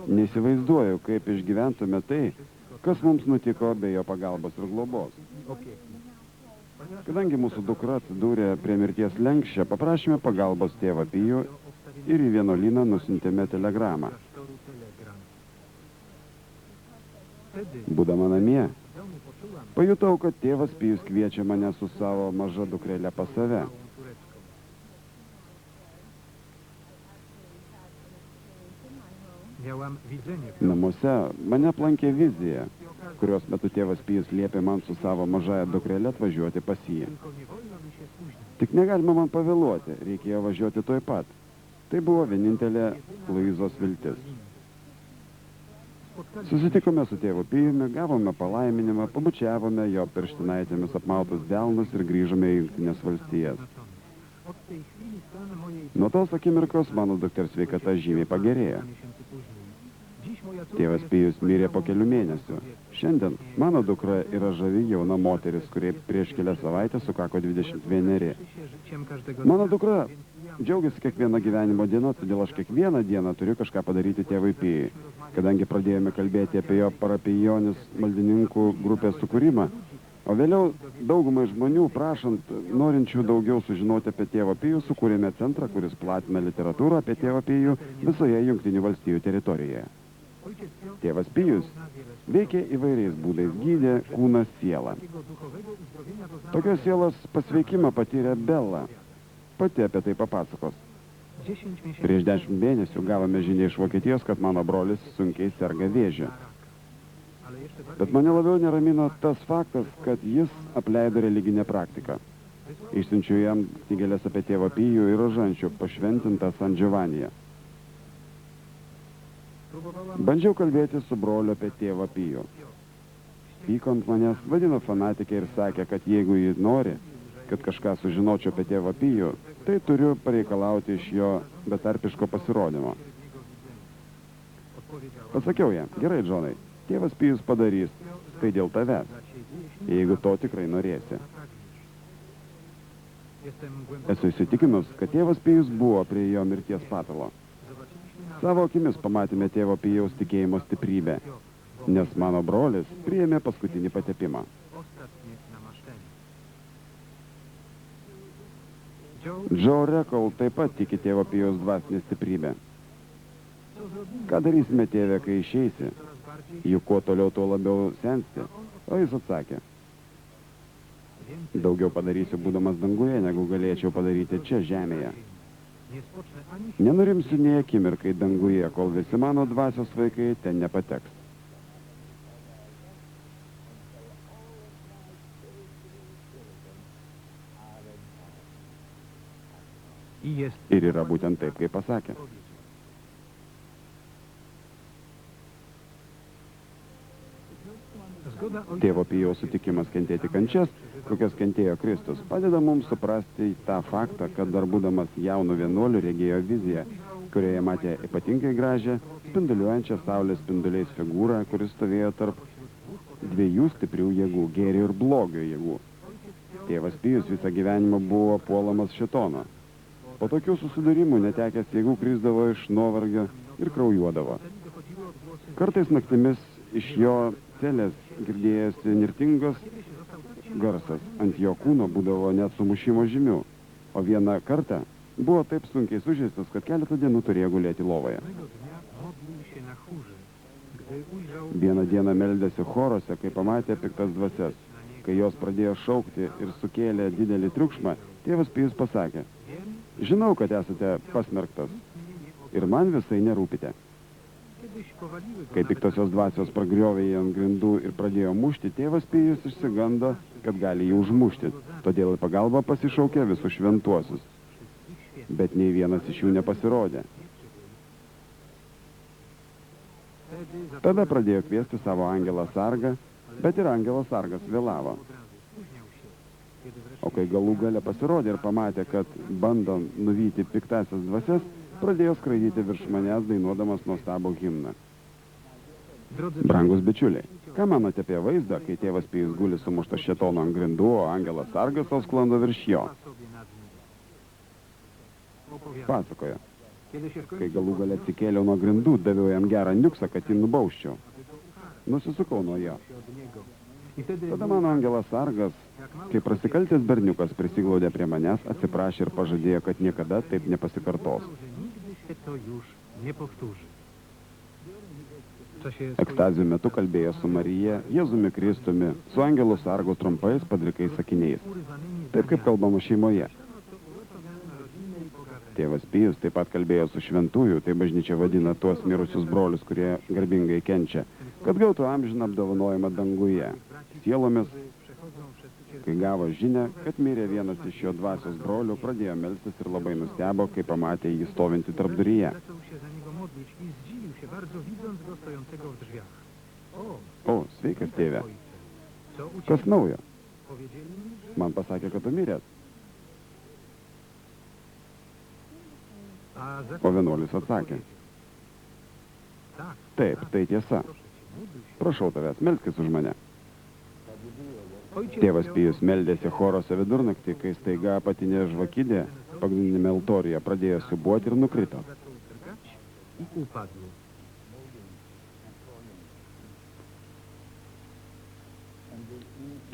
A: Neįsivaizduoju, kaip išgyventume tai, kas mums nutiko be jo pagalbos ir globos. Kadangi mūsų dukra atsidūrė prie mirties slenksčio, paprašėme pagalbos tėvą Pijų ir į vienuolyną nusintėme telegramą. Būdama namie, pajutau, kad tėvas Pijus kviečia mane su savo maža dukrelė pas save. Namuose mane aplankė vizija, kurios metu tėvas Pijus liepė man su savo mažaja dukrelė atvažiuoti pas jį. Tik negalima man pavėluoti, reikėjo važiuoti tuoj pat. Tai buvo vienintelė Luizos viltis. Susitikome su tėvu Pijumi, gavome palaiminimą, pabučiavome jo pirštinaitėmis apmautus delnus ir grįžome į Jungtines valstijas. Nuo tos akimirkos mano dukters sveikata žymiai pagerėjo. Tėvas Pijus mirė po kelių mėnesių. Šiandien mano dukra yra žavi jauna moteris, kurie prieš kelias savaitės sukako 21. Mano dukra džiaugiasi kiekvieną gyvenimo dieną, todėl aš kiekvieną dieną turiu kažką padaryti tėvui Pijui. Kadangi pradėjome kalbėti apie jo parapijonis maldininkų grupės sukūrimą, o vėliau daugumai žmonių, prašant, norinčių daugiau sužinoti apie tėvą Pijų, sukūrėme centrą, kuris platina literatūrą apie tėvą Pijų visoje Jungtinių valstijų teritorijoje. Tėvas Pijus veikia įvairiais būdais, gydė kūną sielą. Tokios sielos pasveikimą patyrė Bella. Pati apie tai papasakos. Prieš 10 mėnesių gavome žinią iš Vokietijos, kad mano brolis sunkiai serga vėžiu. Bet mane labiau neramino tas faktas, kad jis apleido religinę praktiką. Išsiunčiu jam knygeles apie tėvą Pijų ir rožančių pašventintą San Giovanniją. Bandžiau kalbėti su broliu apie tėvą Pijų. Pyko ant manęs, vadino fanatikė ir sakė, kad jeigu jį nori, kad kažką sužinočiau apie tėvą Pijų, tai turiu pareikalauti iš jo betarpiško pasirodymo. Pasakiau jam, gerai, Džonai, tėvas Pijus padarys, tai dėl tavęs, jeigu to tikrai norėsi. Esu įsitikinus, kad tėvas Pijus buvo prie jo mirties patalo. Savo akimis pamatėme tėvo Pijaus tikėjimo stiprybę, nes mano brolis priėmė paskutinį patepimą. Joe Rekol taip pat tiki tėvo Pijaus dvasinę stiprybę. Ką darysime, tėve, kai išeisi? Juk kuo toliau, tuo labiau sensti. O jis atsakė. Daugiau padarysiu būdamas danguje, negu galėčiau padaryti čia žemėje. Nenurimsiu nei akimirkai danguje, kol visi mano dvasios vaikai ten nepateks. Ir yra būtent taip, kaip pasakė. Tėvo Pijaus sutikimas kentėti kančias, kokias kentėjo Kristus, padeda mums suprasti tą faktą, kad dar būdamas jaunu vienuoliu regėjo viziją, kurioje matė ypatingai gražią, spinduliuojančią saulės spinduliais figūrą, kuris stovėjo tarp dviejų stiprių jėgų, gėrio ir blogio jėgų. Tėvas Pijus visą gyvenimą buvo puolamas šėtono. Po tokių susidūrimų netekęs jėgų krisdavo iš nuovargio ir kraujuodavo. Kartais naktimis iš jo celės girdėjosi nirtingas garsas, ant jo kūno būdavo net sumušimo žymių, o vieną kartą buvo taip sunkiai sužeistas, kad keletą dienų turėjo gulėti lovoje. Vieną dieną meldėsi chorose, kai pamatė piktas dvasias. Kai jos pradėjo šaukti ir sukėlė didelį triukšmą, tėvas Pijus pasakė, žinau, kad esate pasmerktas ir man visai nerūpite. Kai piktosios dvasios pragriovė jį ant grindų ir pradėjo mušti, tėvas Pijus išsigando, kad gali jį užmušti, todėl į pagalbą pasišaukė visus šventuosius. Bet nei vienas iš jų nepasirodė. Tada pradėjo kviesti savo angelą sargą, bet ir angelas sargas vėlavo. O kai galų gale pasirodė ir pamatė, kad bando nuvyti piktasias dvasias, pradėjo skraidyti virš manęs, dainuodamas nuostabų himną.
B: Drodzy
A: Brangus bičiuliai, ką manote apie vaizdą, kai tėvas Pijus guli sumuštas šėtono ant grindų, o angelas sargas sau sklando virš jo?
B: sobie nad nim. Opowiada.
A: Pasakoja.
B: Kiedy się
A: Kai galų gale atsikėliau nuo grindų, daviau jam gerą niuksą, kad jį nubauščiau. Nusisukau nuo jo.
B: się od niego. I wtedy
A: Tada mano angelas sargas, kai prasikaltęs berniukas prisiglaudė prie manęs, atsiprašė ir pažadėjo, kad niekada taip nepasikartos.
B: że nigdy się to już nie powtórzy. W czasie
A: Ekstazių metu kalbėjo su Marija, Jėzumi Kristumi, su angelu sargu trumpais padrikais sakiniais.
B: urywanymi
A: Taip kaip kalbama šeimoje. Tėvas Pijus taip pat kalbėjo su šventųjų, tai bažnyčia vadina tuos mirusius brolius, kurie garbingai kenčia, kad gautų amžiną apdovanojimą danguje. Sielomis,
B: przechodzą przez
A: kai gavo žinią, kad mirė vienas iš jo dvasios brolių, pradėjo melstis ir labai nustebo, kai pamatė jį stovintį tarpduryje.
B: zaczął się za niego modlić i zdziwił się bardzo, widząc go stojącego w drzwiach.
A: O, sveikas tėve,
B: Ojcze, co u
A: kas
B: ciebie?
A: naujo?
B: Powiedzieli mi, że
A: Man pasakė, kad tu miręs.
B: A za
A: O vienuolis atsakė,
B: tak,
A: taip, tai tiesa.
B: proszę cię, módl się.
A: Prašau tavęs, melskis už mane.
B: Ojciec
A: Tėvas
B: Pio
A: Pijus meldėsi chorose vidurnaktį, kai staiga apatinė žvakidė pagrindinėme altorijoje pradėjo siūbuoti ir nukrito.
B: zaczął drgać i upadł.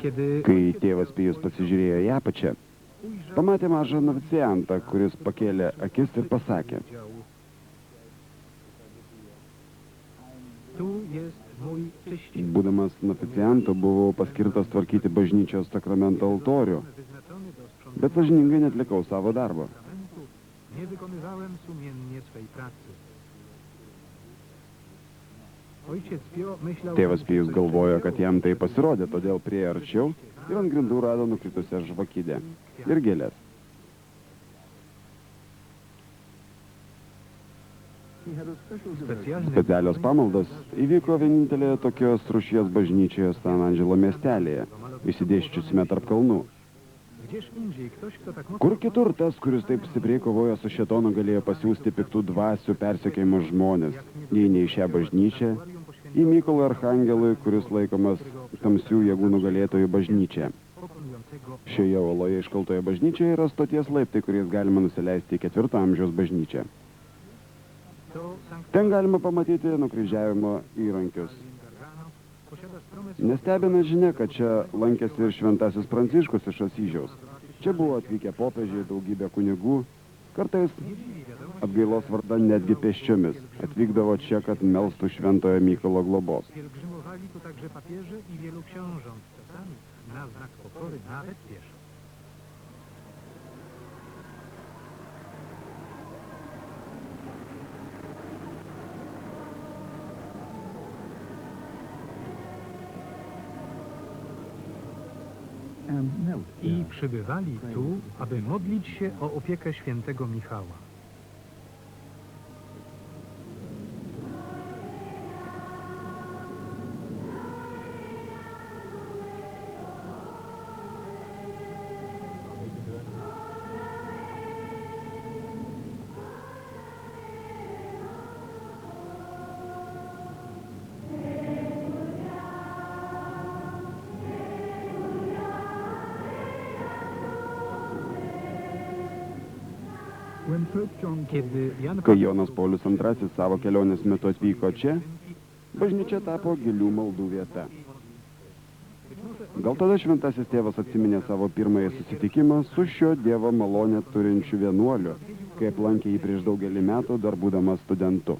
B: Kiedy
A: Kai tėvas Pijus pasižiūrėjo į apačią,
B: ujrzał
A: pamatė mažą novicijantą, kuris pakėlė akis ir pasakė,
B: działu, tu jest mój czyściec.
A: būdamas noficijantu buvau paskirtas tvarkyti bažnyčios sakramento altorių,
B: Wyznaczony do sprzątania
A: bet sąžiningai netlikau savo darbo.
B: sakramentu, nie wykonywałem sumiennie swej pracy. Ojciec Pio myślał,
A: Tėvas Pijus galvojo, kad jam tai pasirodė, todėl prie arčiau ir ant grindų rado nukritusią žvakidę ir gėlės.
B: specjalny
A: Specialios pamaldos įvyko vienintelėje tokios rūšies bažnyčioje San Angelo miestelėje, įsidėščiusime tarp kalnų.
B: gdzież indziej ktoś, kto tak mocno
A: Kur kitur tas, kuris taip stipriai kovojo su šėtonu, galėjo pasiūsti piktų dvasių persekiojimus žmonės, jei ne į šią bažnyčią, į Mykolą Archangelui, kuris laikomas tamsių jėgų nugalėtojų bažnyčia.
B: pokonującego
A: Šioje oloje iškaltoje bažnyčioje yra stoties laiptai, kuriais galima nusileisti į 4 amžiaus bažnyčią.
B: to Sankt
A: Ten galima pamatyti nukryžiavimo įrankius.
B: Gargano posiada strome
A: Nestebina žinia, kad čia lankėsi ir šventasis Pranciškus iš Asyžiaus. Čia buvo atvykę popiežiai, daugybė kunigų, kartais atgailos vardan netgi pėsčiomis. Atvykdavo čia, kad melstų šventojo Mykolo globos.
B: pielgrzymowali tu także papieże i wielu książąt, czasami na znak pokory nawet pieszo. I przybywali tu, aby modlić się o opiekę świętego Michała. Kiedy Jan
A: Kai Jonas Paulius II savo kelionės metu atvyko čia, bažnyčia tapo gilių maldų vieta. Gal tada šventasis tėvas atsiminė savo pirmąjį susitikimą su šio Dievo malonę turinčiu vienuoliu, kai aplankė jį prieš daugelį metų dar būdamas studentu.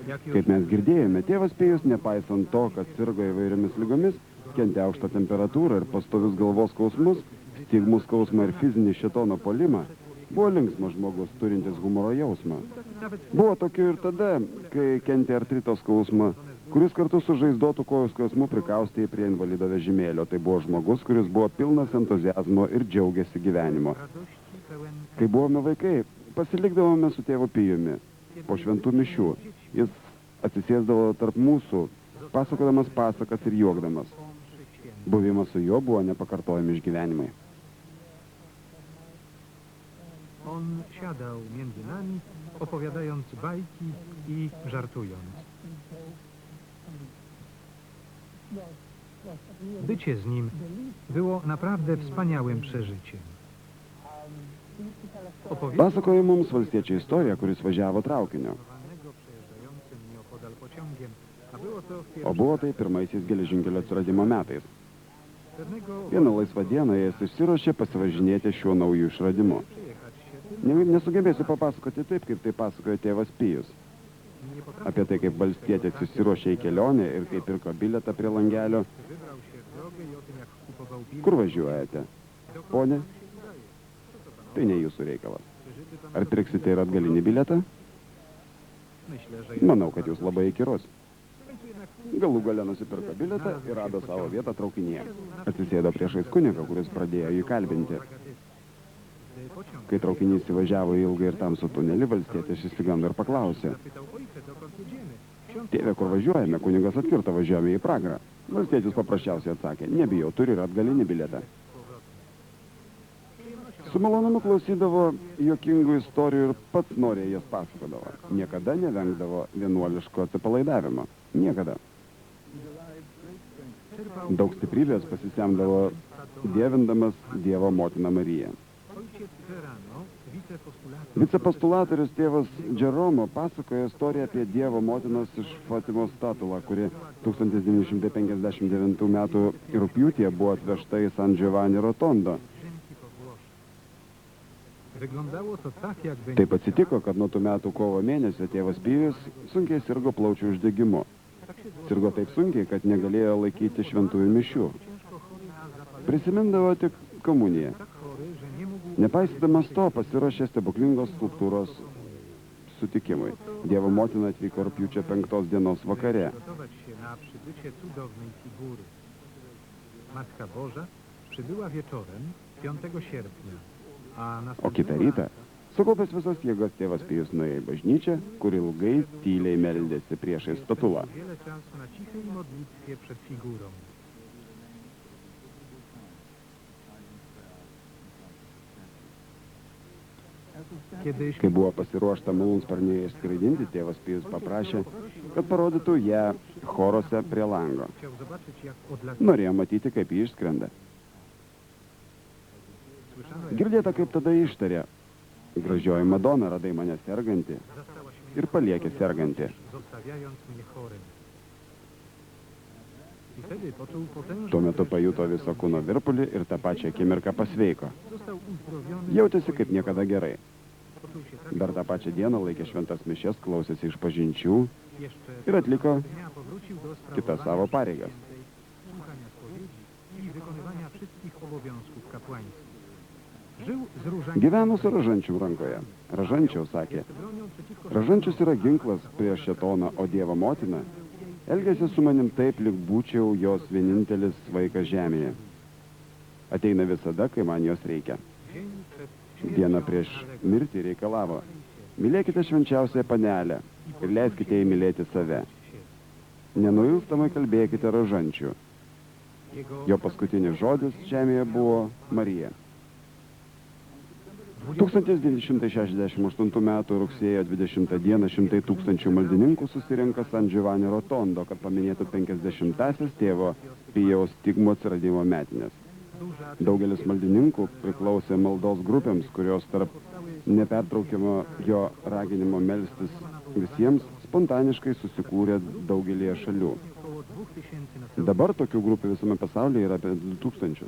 B: jak już
A: Kaip mes girdėjome, tėvas Pijus, nepaisant to, kad sirgo įvairiomis lygomis, kentė aukštą temperatūrą ir pastovius galvos skausmus, stigmų skausmą ir fizinį šėtono puolimą, buvo linksmas žmogus, turintis humoro jausmą.
B: nawet
A: Buvo tokių ir tada, kai kentė artrito skausmą, kuris kartu su žaizdotų kojų skausmu prikaustė prie invalido vežimėlio. Tai buvo žmogus, kuris buvo pilnas entuzijazmo ir džiaugiasi gyvenimo.
B: radości pełen
A: Kai buvome vaikai, pasilikdavome su tėvu Pijumi. Po šventų mišių jis atsisėsdavo tarp mūsų, pasakodamas pasakas ir juokdamas.
B: o mszy świętej.
A: Buvimas su juo buvo nepakartojami išgyvenimai.
B: On siadał między nami, opowiadając bajki i żartując. Bycie z nim było naprawdę wspaniałym przeżyciem. Opowiedział
A: Pasakojo mums valstiečio istoriją, kuris važiavo traukiniu.
B: przejeżdżającym nieopodal pociągiem, a było to w
A: O buvo tai pirmaisiais geležinkelio atsiradimo metais.
B: pewnego
A: Vieną laisvą dieną jis išsiruošė pasivažinėti šiuo nauju išradimu.
B: przyjechać się
A: Nesugebėsiu papasakoti taip, kaip tai pasakojo tėvas Pijus.
B: nie potrafił
A: Apie tai, kaip valstietis susiruošė į kelionę ir kaip pirko bilietą prie langelio.
B: wybrał się w drogę i o tym, jak kupował bilet.
A: Kur važiuojate? Pone, tai ne jūsų reikalas.
B: Przeżyty pan
A: Ar pirksite ir atgalinį bilietą?
B: Myślę, że
A: Manau, kad jūs labai įkyrus.
B: W końcu jednak
A: Galų gale nusipirko bilietą ir rado savo vietą traukinyje. Atsisėdo priešais kunigą, kuris pradėjo jį kalbinti.
B: Gdy pociąg
A: Kai traukinys įvažiavo į ilgą ir tamsų tunelį, valstietis išsigando ir paklausė.
B: zapytał ojcze, dokąd jedziemy? Ksiądz
A: Tėve, kur važiuojame? Kunigas atkirto, važiuojame į Pragarą. Valstietis paprasčiausiai atsakė, nebijau, turi ir atgalinį bilietą. Su malonumu klausydavo juokingų istorijų ir pats noriai jas pasakodavo. Niekada nevengdavo vienuoliško atsipalaidavimo. Niekada.
B: czerpał
A: Daug stiprybės pasisemdavo dievindamas Dievo motiną Mariją.
B: ojciec Verano, wicepostulator
A: Vicepostulatorius tėvas Džeromo pasakoja istoriją apie Dievo motinos iš Fatimos statulą, kuri 1959 metų rugpjūtyje buvo atvežta į San Giovanni Rotondo.
B: Drzemki po Włoszech. Wyglądało to tak, jakby
A: Taip atsitiko, kad nuo tų metų kovo mėnesio tėvas Pijus sunkiai sirgo plaučių uždegimu. Sirgo taip sunkiai, kad negalėjo laikyti šventųjų mišių.
B: ciężko chory na zapalenie,
A: Prisimindavo tik komuniją.
B: tak chory, że nie mógł
A: Nepaisydamas to, pasiruošė stebuklingos skulptūros sutikimui. Dievo motina atvyko rugpjūčio 5 dienos vakare.
B: gotować się na przybycie cudownej figury. Matka Boża przybyła wieczorem 5 sierpnia, a
A: O
B: następnego
A: kitą rytą, sukaupęs visas jėgas, tėvas Pijus nuėjo į bažnyčią, kur ilgai tyliai meldėsi priešais statulą.
B: wiele czasu na cichej modlitwie przed figurą. Kiedyś
A: Kai buvo pasiruošta malūnsparniai išskraidinti, tėvas Pijus paprašė, kad parodytų ją chorose prie lango.
B: chciał zobaczyć, jak odlatuje.
A: Norėjo matyti, kaip ji išskrenda.
B: Słyszano, jak
A: Girdėta, kaip tada ištarė. Gražioji Madona, radai mane sergantį
B: zastałaś mnie
A: ir paliekė sergantį.
B: zostawiając mnie chorym. I wtedy poczuł potężny
A: Tuo metu pajuto viso kūno virpulį ir tą pačią akimirką pasveiko.
B: Został uzdrowiony.
A: Jautėsi kaip niekada gerai.
B: Poczuł się tak
A: Dar tą pačią dieną laikė šventas mišias, klausėsi išpažinčių
B: jeszcze
A: ir atliko
B: dnia powrócił do
A: kitas
B: sprawowania
A: savo pareigas.
B: świętej, słuchania spowiedzi i wykonywania wszystkich obowiązków kapłańskich. Żył z różańcem.
A: Gyveno su ražančių rankoje. Ražančiau sakė,
B: bronią przeciwko
A: ražančius yra ginklas prieš šetoną, o Dievo motina elgėsi su manim taip, lyg būčiau jos vienintelis vaikas žemėje. Ateina visada, kai man jos reikia.
B: dzień przed
A: Dieną
B: śmiercią
A: prieš
B: naległ.
A: mirtį reikalavo. Mylėkite švenčiausiąją panelę ir leiskite jai mylėti save. Nenuilstamai kalbėkite ražančių.
B: Jego
A: Jo paskutinis žodis žemėje buvo Marija. 1968 m. rugsėjo 20 d. šimtai tūkstančių maldininkų susirinko San Giovanni Rotondo, kad paminėtų 50-asias tėvo Pijaus stigmo atsiradimo metinės.
B: duża
A: Daugelis maldininkų priklausė maldos grupėms, kurios tarp nepertraukiamo jo raginimo melstis visiems spontaniškai susikūrė daugelėje šalių.
B: około 2000 na całym
A: Dabar tokių grupių visame pasaulyje yra apie 2000.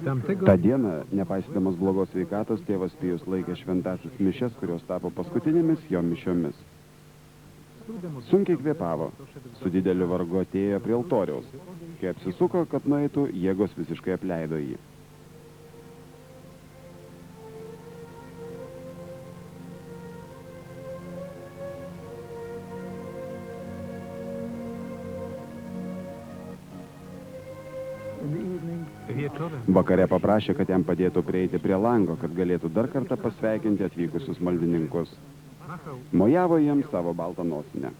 B: Tamtego
A: Ta diena, nepaisydamas blogos sveikatos, tėvas Pijus laikė šventasis mišias, kurios tapo paskutinėmis jo mišiomis. Sunkiai kvėpavo, su dideliu vargu atėjo prie altoriaus. Kai apsisuko, kad nueitų, jėgos visiškai apleido jį.
B: wieczorem
A: Vakare paprašė, kad jam padėtų prieiti prie lango, kad galėtų dar kartą pasveikinti atvykusius maldininkus.
B: machał
A: Mojavo jiems savo baltą nosinę.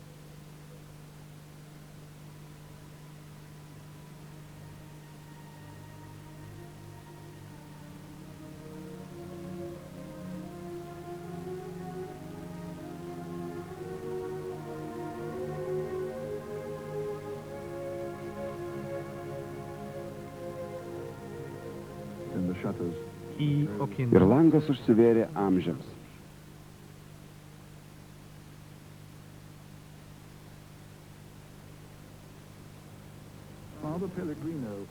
B: i okien.
A: Ir langas užsivėrė amžiams.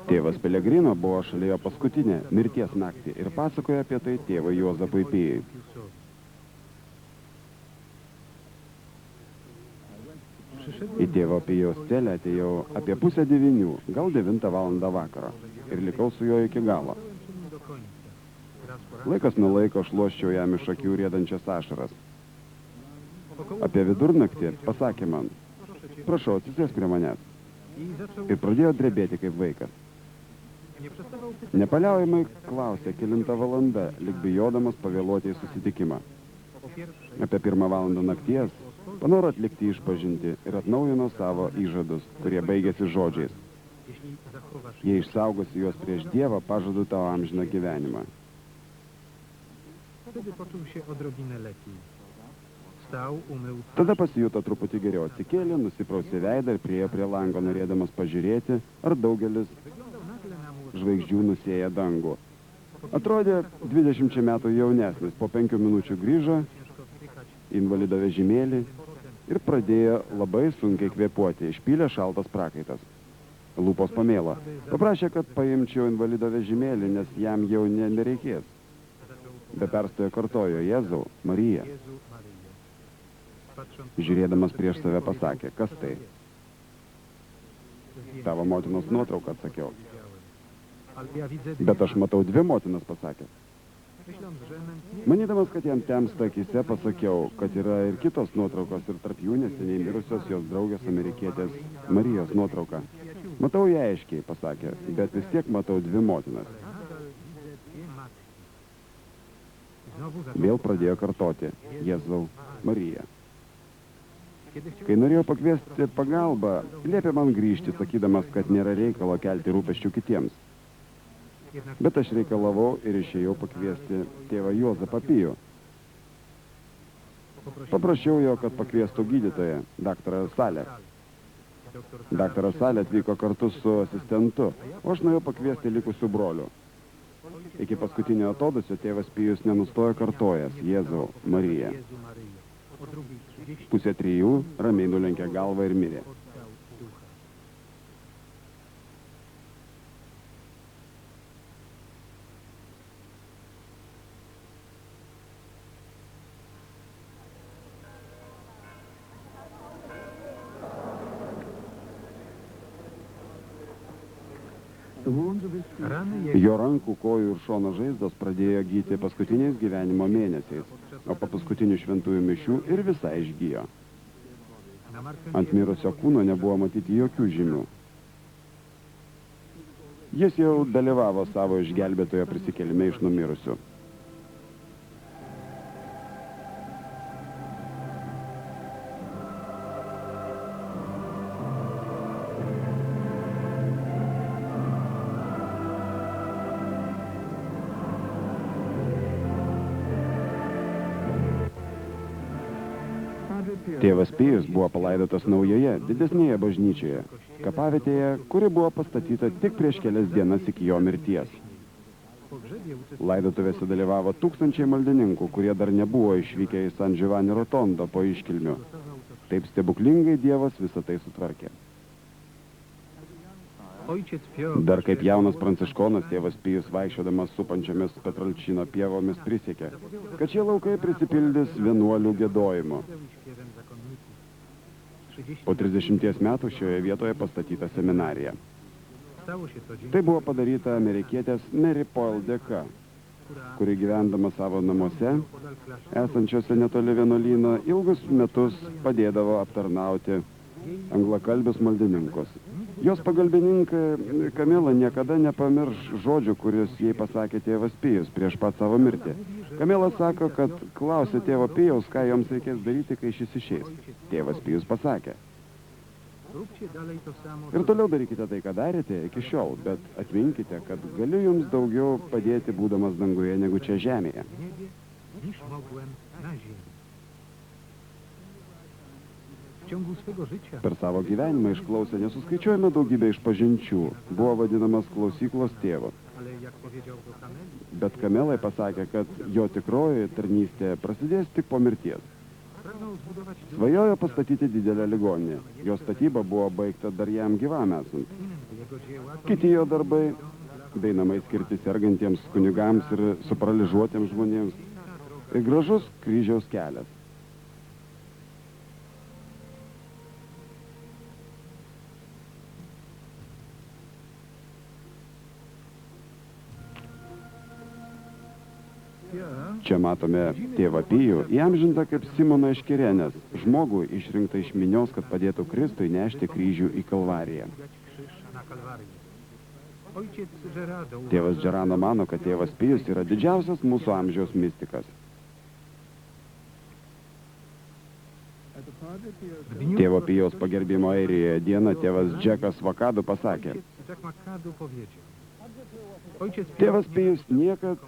A: Tėvas Pelegrino buvo šalia jo paskutinę mirties naktį ir pasakojo apie tai tėvui Juozapui Pijui. Į tėvo Pijaus celę atėjau apie 8:30, gal 9 valandą vakaro ir likau su juo iki galo.
B: Do końca. Raz po raz.
A: Laikas nuo laiko šluosčiau jam iš akių riedančias ašaras.
B: Około
A: Apie vidurnaktį pasakė man, prašau, atsisėsk prie manęs.
B: i zaczął
A: Ir pradėjo drebėti kaip vaikas.
B: nie przestawał pytać
A: Nepaliaujamai klausė, kelinta valanda, lyg bijodamas pavėluoti į susitikimą.
B: o pierwszej.
A: Apie 1 valandą nakties panoro atlikti išpažinti ir atnaujino savo įžadus, kurie baigėsi žodžiais.
B: Jeśli zachowasz
A: Jei išsaugosi juos prieš Dievą, pažadu tau amžiną gyvenimą.
B: wtedy poczuł się odrobinę lepiej. Wstał, umył twarz,
A: Tada pasijuto truputį geriau, atsikėlė, nusiprausė veidą ir priėjo prie lango, norėdamas pažiūrėti, ar daugelis
B: wyglądał nagle na młodego.
A: žvaigždžių nusėja dangų. Atrodė 20 metų jaunesnis, po 5 minučių grįžo,
B: Ciężko wdychać
A: invalido vežimėlį ir pradėjo labai sunkiai kvėpuoti, išpylė šaltas prakaitas. Lūpos pamėlo. Paprašė, kad paimčiau invalido vežimėlį, nes jam jau nereikės. Be perstojo kartojo, Jėzau, Marija.
B: Jezu Maryjo. Patrząc
A: Žiūrėdamas prieš save pasakė, kas tai?
B: zdjęcie,
A: Tavo motinos nuotrauką, atsakiau.
B: widziałem. Ale ja widzę
A: Bet aš matau 2 motinas, pasakė.
B: myśląc, że nędznie
A: Manydamas, kad jam temsta akise, pasakiau, kad yra ir kitos nuotraukos ir tarp jų neseniai mirusios jos draugės amerikietės Marijos nuotrauka. Matau ją aiškiai, pasakė, bet vis tiek matau 2 motinas.
B: nadal widzę dwie matki. Znowu zaczął
A: Vėl pradėjo kartoti, Jėzau, Marija.
B: Kiedy chciał
A: Kai norėjau pakviesti pagalbą, liepė man grįžti, sakydamas, kad nėra reikalo kelti rūpesčių kitiems.
B: jednak
A: Bet aš reikalavau ir išėjau pakviesti tėvą Juozapą Pijų. Paprašiau jo, kad pakviestų gydytoją, daktarą Salę. Daktaras Salė atvyko kartu su asistentu, o aš norėjau pakviesti likusių brolių. Iki paskutinio atodusio tėvas Pijus nenustojo kartojęs, Jėzau, Marija.
B: Jezu Maryjo. O drugiej 30
A: Pusė 3 ramiai nulenkė galvą ir mirė.
B: oddał ducha. Rany jego
A: Jo rankų, kojų ir šono žaizdos pradėjo gyti paskutiniais gyvenimo mėnesiais, o po paskutinių šventųjų mišių ir visai išgijo.
B: na martwym
A: Ant mirusio kūno nebuvo matyti jokių žymių. Jis jau dalyvavo savo išgelbėtojo prisikėlime iš numirusių. Tėvas Pijus buvo palaidotas naujoje, didesnėje bažnyčioje, kapavietėje, kuri buvo pastatyta tik prieš kelias dienas iki jo mirties.
B: w pogrzebie uczestniczył
A: Laidotuvėse dalyvavo tūkstančiai maldininkų, kurie dar nebuvo išvykę į San Giovanni Rotondo po iškilmių. Taip stebuklingai Dievas visą tai sutvarkė.
B: Ojciec Pio
A: Dar kaip jaunas pranciškonas tėvas Pijus vaikščiodamas supančiomis Petralčino pievomis prisiekė, kad šie laukai prisipildys vienuolių giedojimo.
B: śpiewem zakonników. 30
A: Po 30 metų šioje vietoje pastatyta seminarija.
B: stało się to dzięki
A: Tai buvo padaryta amerikietės Mary Poyle dėka, kuri gyvendama savo namuose,
B: podal klasztoru
A: esančiose netoli vienuolyno, ilgus metus padėdavo aptarnauti anglakalbius maldininkus. Jos pagalbininkai Kamila niekada nepamirš žodžių, kuris jai pasakė tėvas Pijus prieš pat savo mirtį. Kamila sako, kad klausė tėvo Pijaus, ką joms reikės daryti, kai šis išeis. Tėvas Pijus pasakė:
B: róbcie dalej to samo,
A: ir toliau darykite tai, ką darėte iki šiol, bet atminkite, kad galiu jums daugiau padėti būdamas danguje negu čia žemėje.
B: w niebie, niż mogłem na ziemi. W ciągu swego życia
A: Per savo gyvenimą išklausė nesuskaičiuojama daugybė išpažinčių, buvo vadinamas klausyklos tėvu.
B: ale jak powiedział do Kameli,
A: Bet Kamelai pasakė, kad jo tikroji tarnystė prasidės tik po mirties.
B: pragnął zbudować dom,
A: Svajojo pastatyti didelę ligoninę. Jo statyba buvo baigta dar jam gyvam esant.
B: jego dzieła to
A: Kiti jo darbai, bei namai skirti sergantiems kunigams ir supraližuotiems žmonėms. Ir gražus kryžiaus kelias. Čia matome tėvą Pijų, įamžintą kaip Simoną iš Kirenės, žmogų išrinktą iš minios, kad padėtų Kristui nešti kryžių į Kalvariją.
B: dźwigać krzyż na Kalwarię. Ojciec Gerardo
A: Tėvas Džerano mano, kad tėvas Pijus yra didžiausias mūsų amžiaus mistikas.
B: w dniu
A: Tėvo Pijaus pagerbimo Airijoje dieną tėvas Džekas Vakadu pasakė:
B: Jack McCadu powiedział: Ojciec
A: tėvas Pijus niekad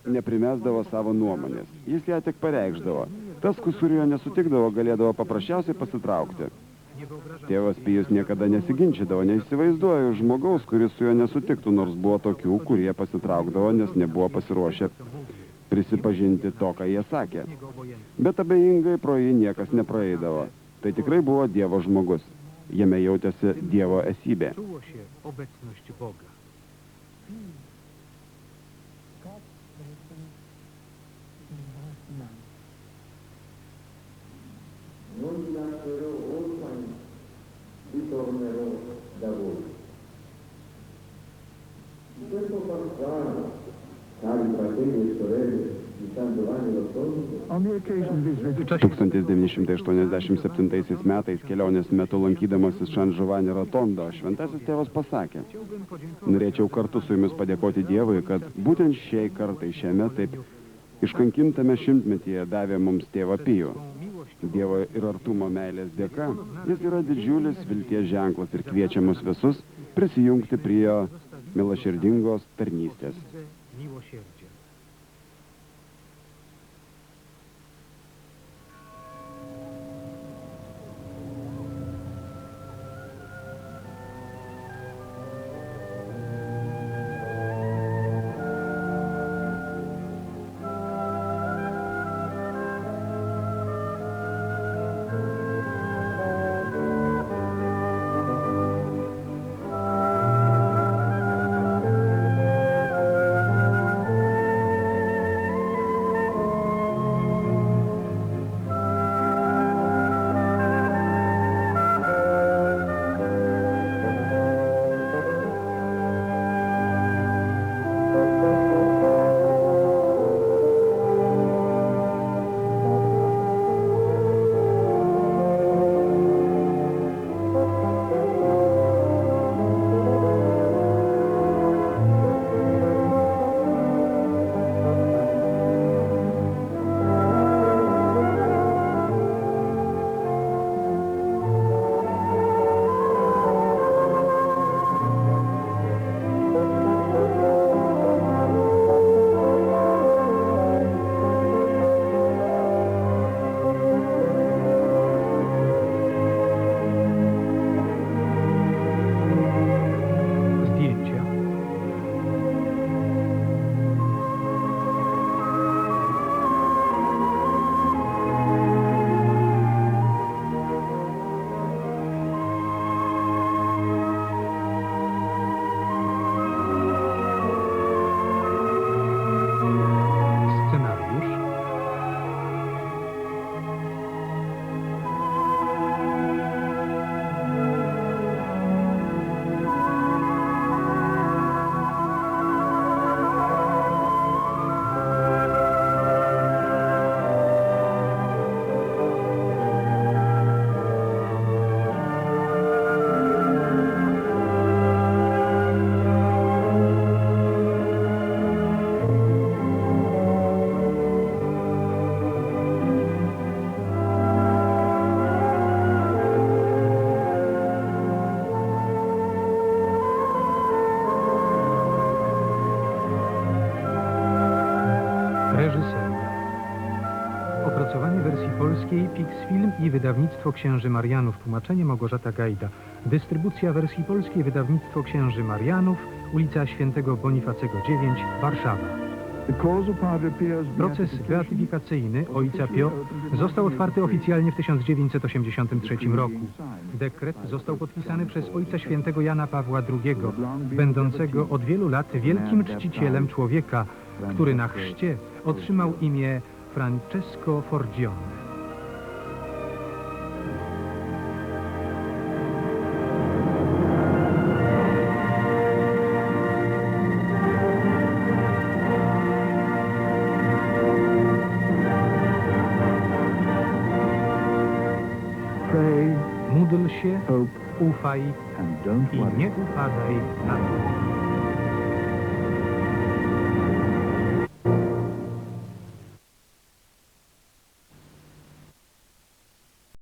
A: neprimesdavo savo nuomonės. Jis ją tik pareikšdavo. Tas, su kuriuo nesutikdavo, galėdavo paprasčiausiai pasitraukti.
B: nie wyobrażam
A: Tėvas Pijus niekada nesiginčydavo, neįsivaizduoju žmogaus, kuris su juo nesutiktų, nors buvo tokių, kurie pasitraukdavo, nes nebuvo pasiruošę prisipažinti to, ką jie sakė.
B: niego obojętny.
A: Bet abejingai pro jį niekas nepraeidavo. Tai tikrai buvo Dievo žmogus. Jame jautėsi Dievo esybė.
B: Czuło się obecność Boga.
C: Non mi lascerò orfani, ritornerò da voi. In questo pasquale, cari fratelli e sorelle di San Giovanni Rotondo,
D: On the occasion of his visit,
A: 1987 metais kelionės metu lankydamasis San Giovanni Rotondo, šventasis tėvas pasakė:
B: Chciałbym podziękować
A: norėčiau kartu su jumis padėkoti Dievui, kad būtent šiai kartai šiame taip iškankintame šimtmetyje davė mums tėvą Pijų.
B: miłość
A: Dievo ir artumo meilės dėka jis yra didžiulis vilties ženklas ir kviečia mus visus prisijungti prie jo milaširdingos tarnystės.
B: miłosierdzia. Polskiej Pixfilm i wydawnictwo Księży Marianów. Tłumaczenie Małgorzata Gajda. Dystrybucja wersji polskiej wydawnictwo Księży Marianów, ulica Świętego Bonifacego 9, Warszawa. Proces beatyfikacyjny ojca Pio został otwarty oficjalnie w 1983 roku. Dekret został podpisany przez ojca świętego Jana Pawła II, będącego od wielu lat wielkim czcicielem człowieka, który na chrzcie otrzymał imię Francesco Forgione. Módl się, ufaj i nie upadaj na to.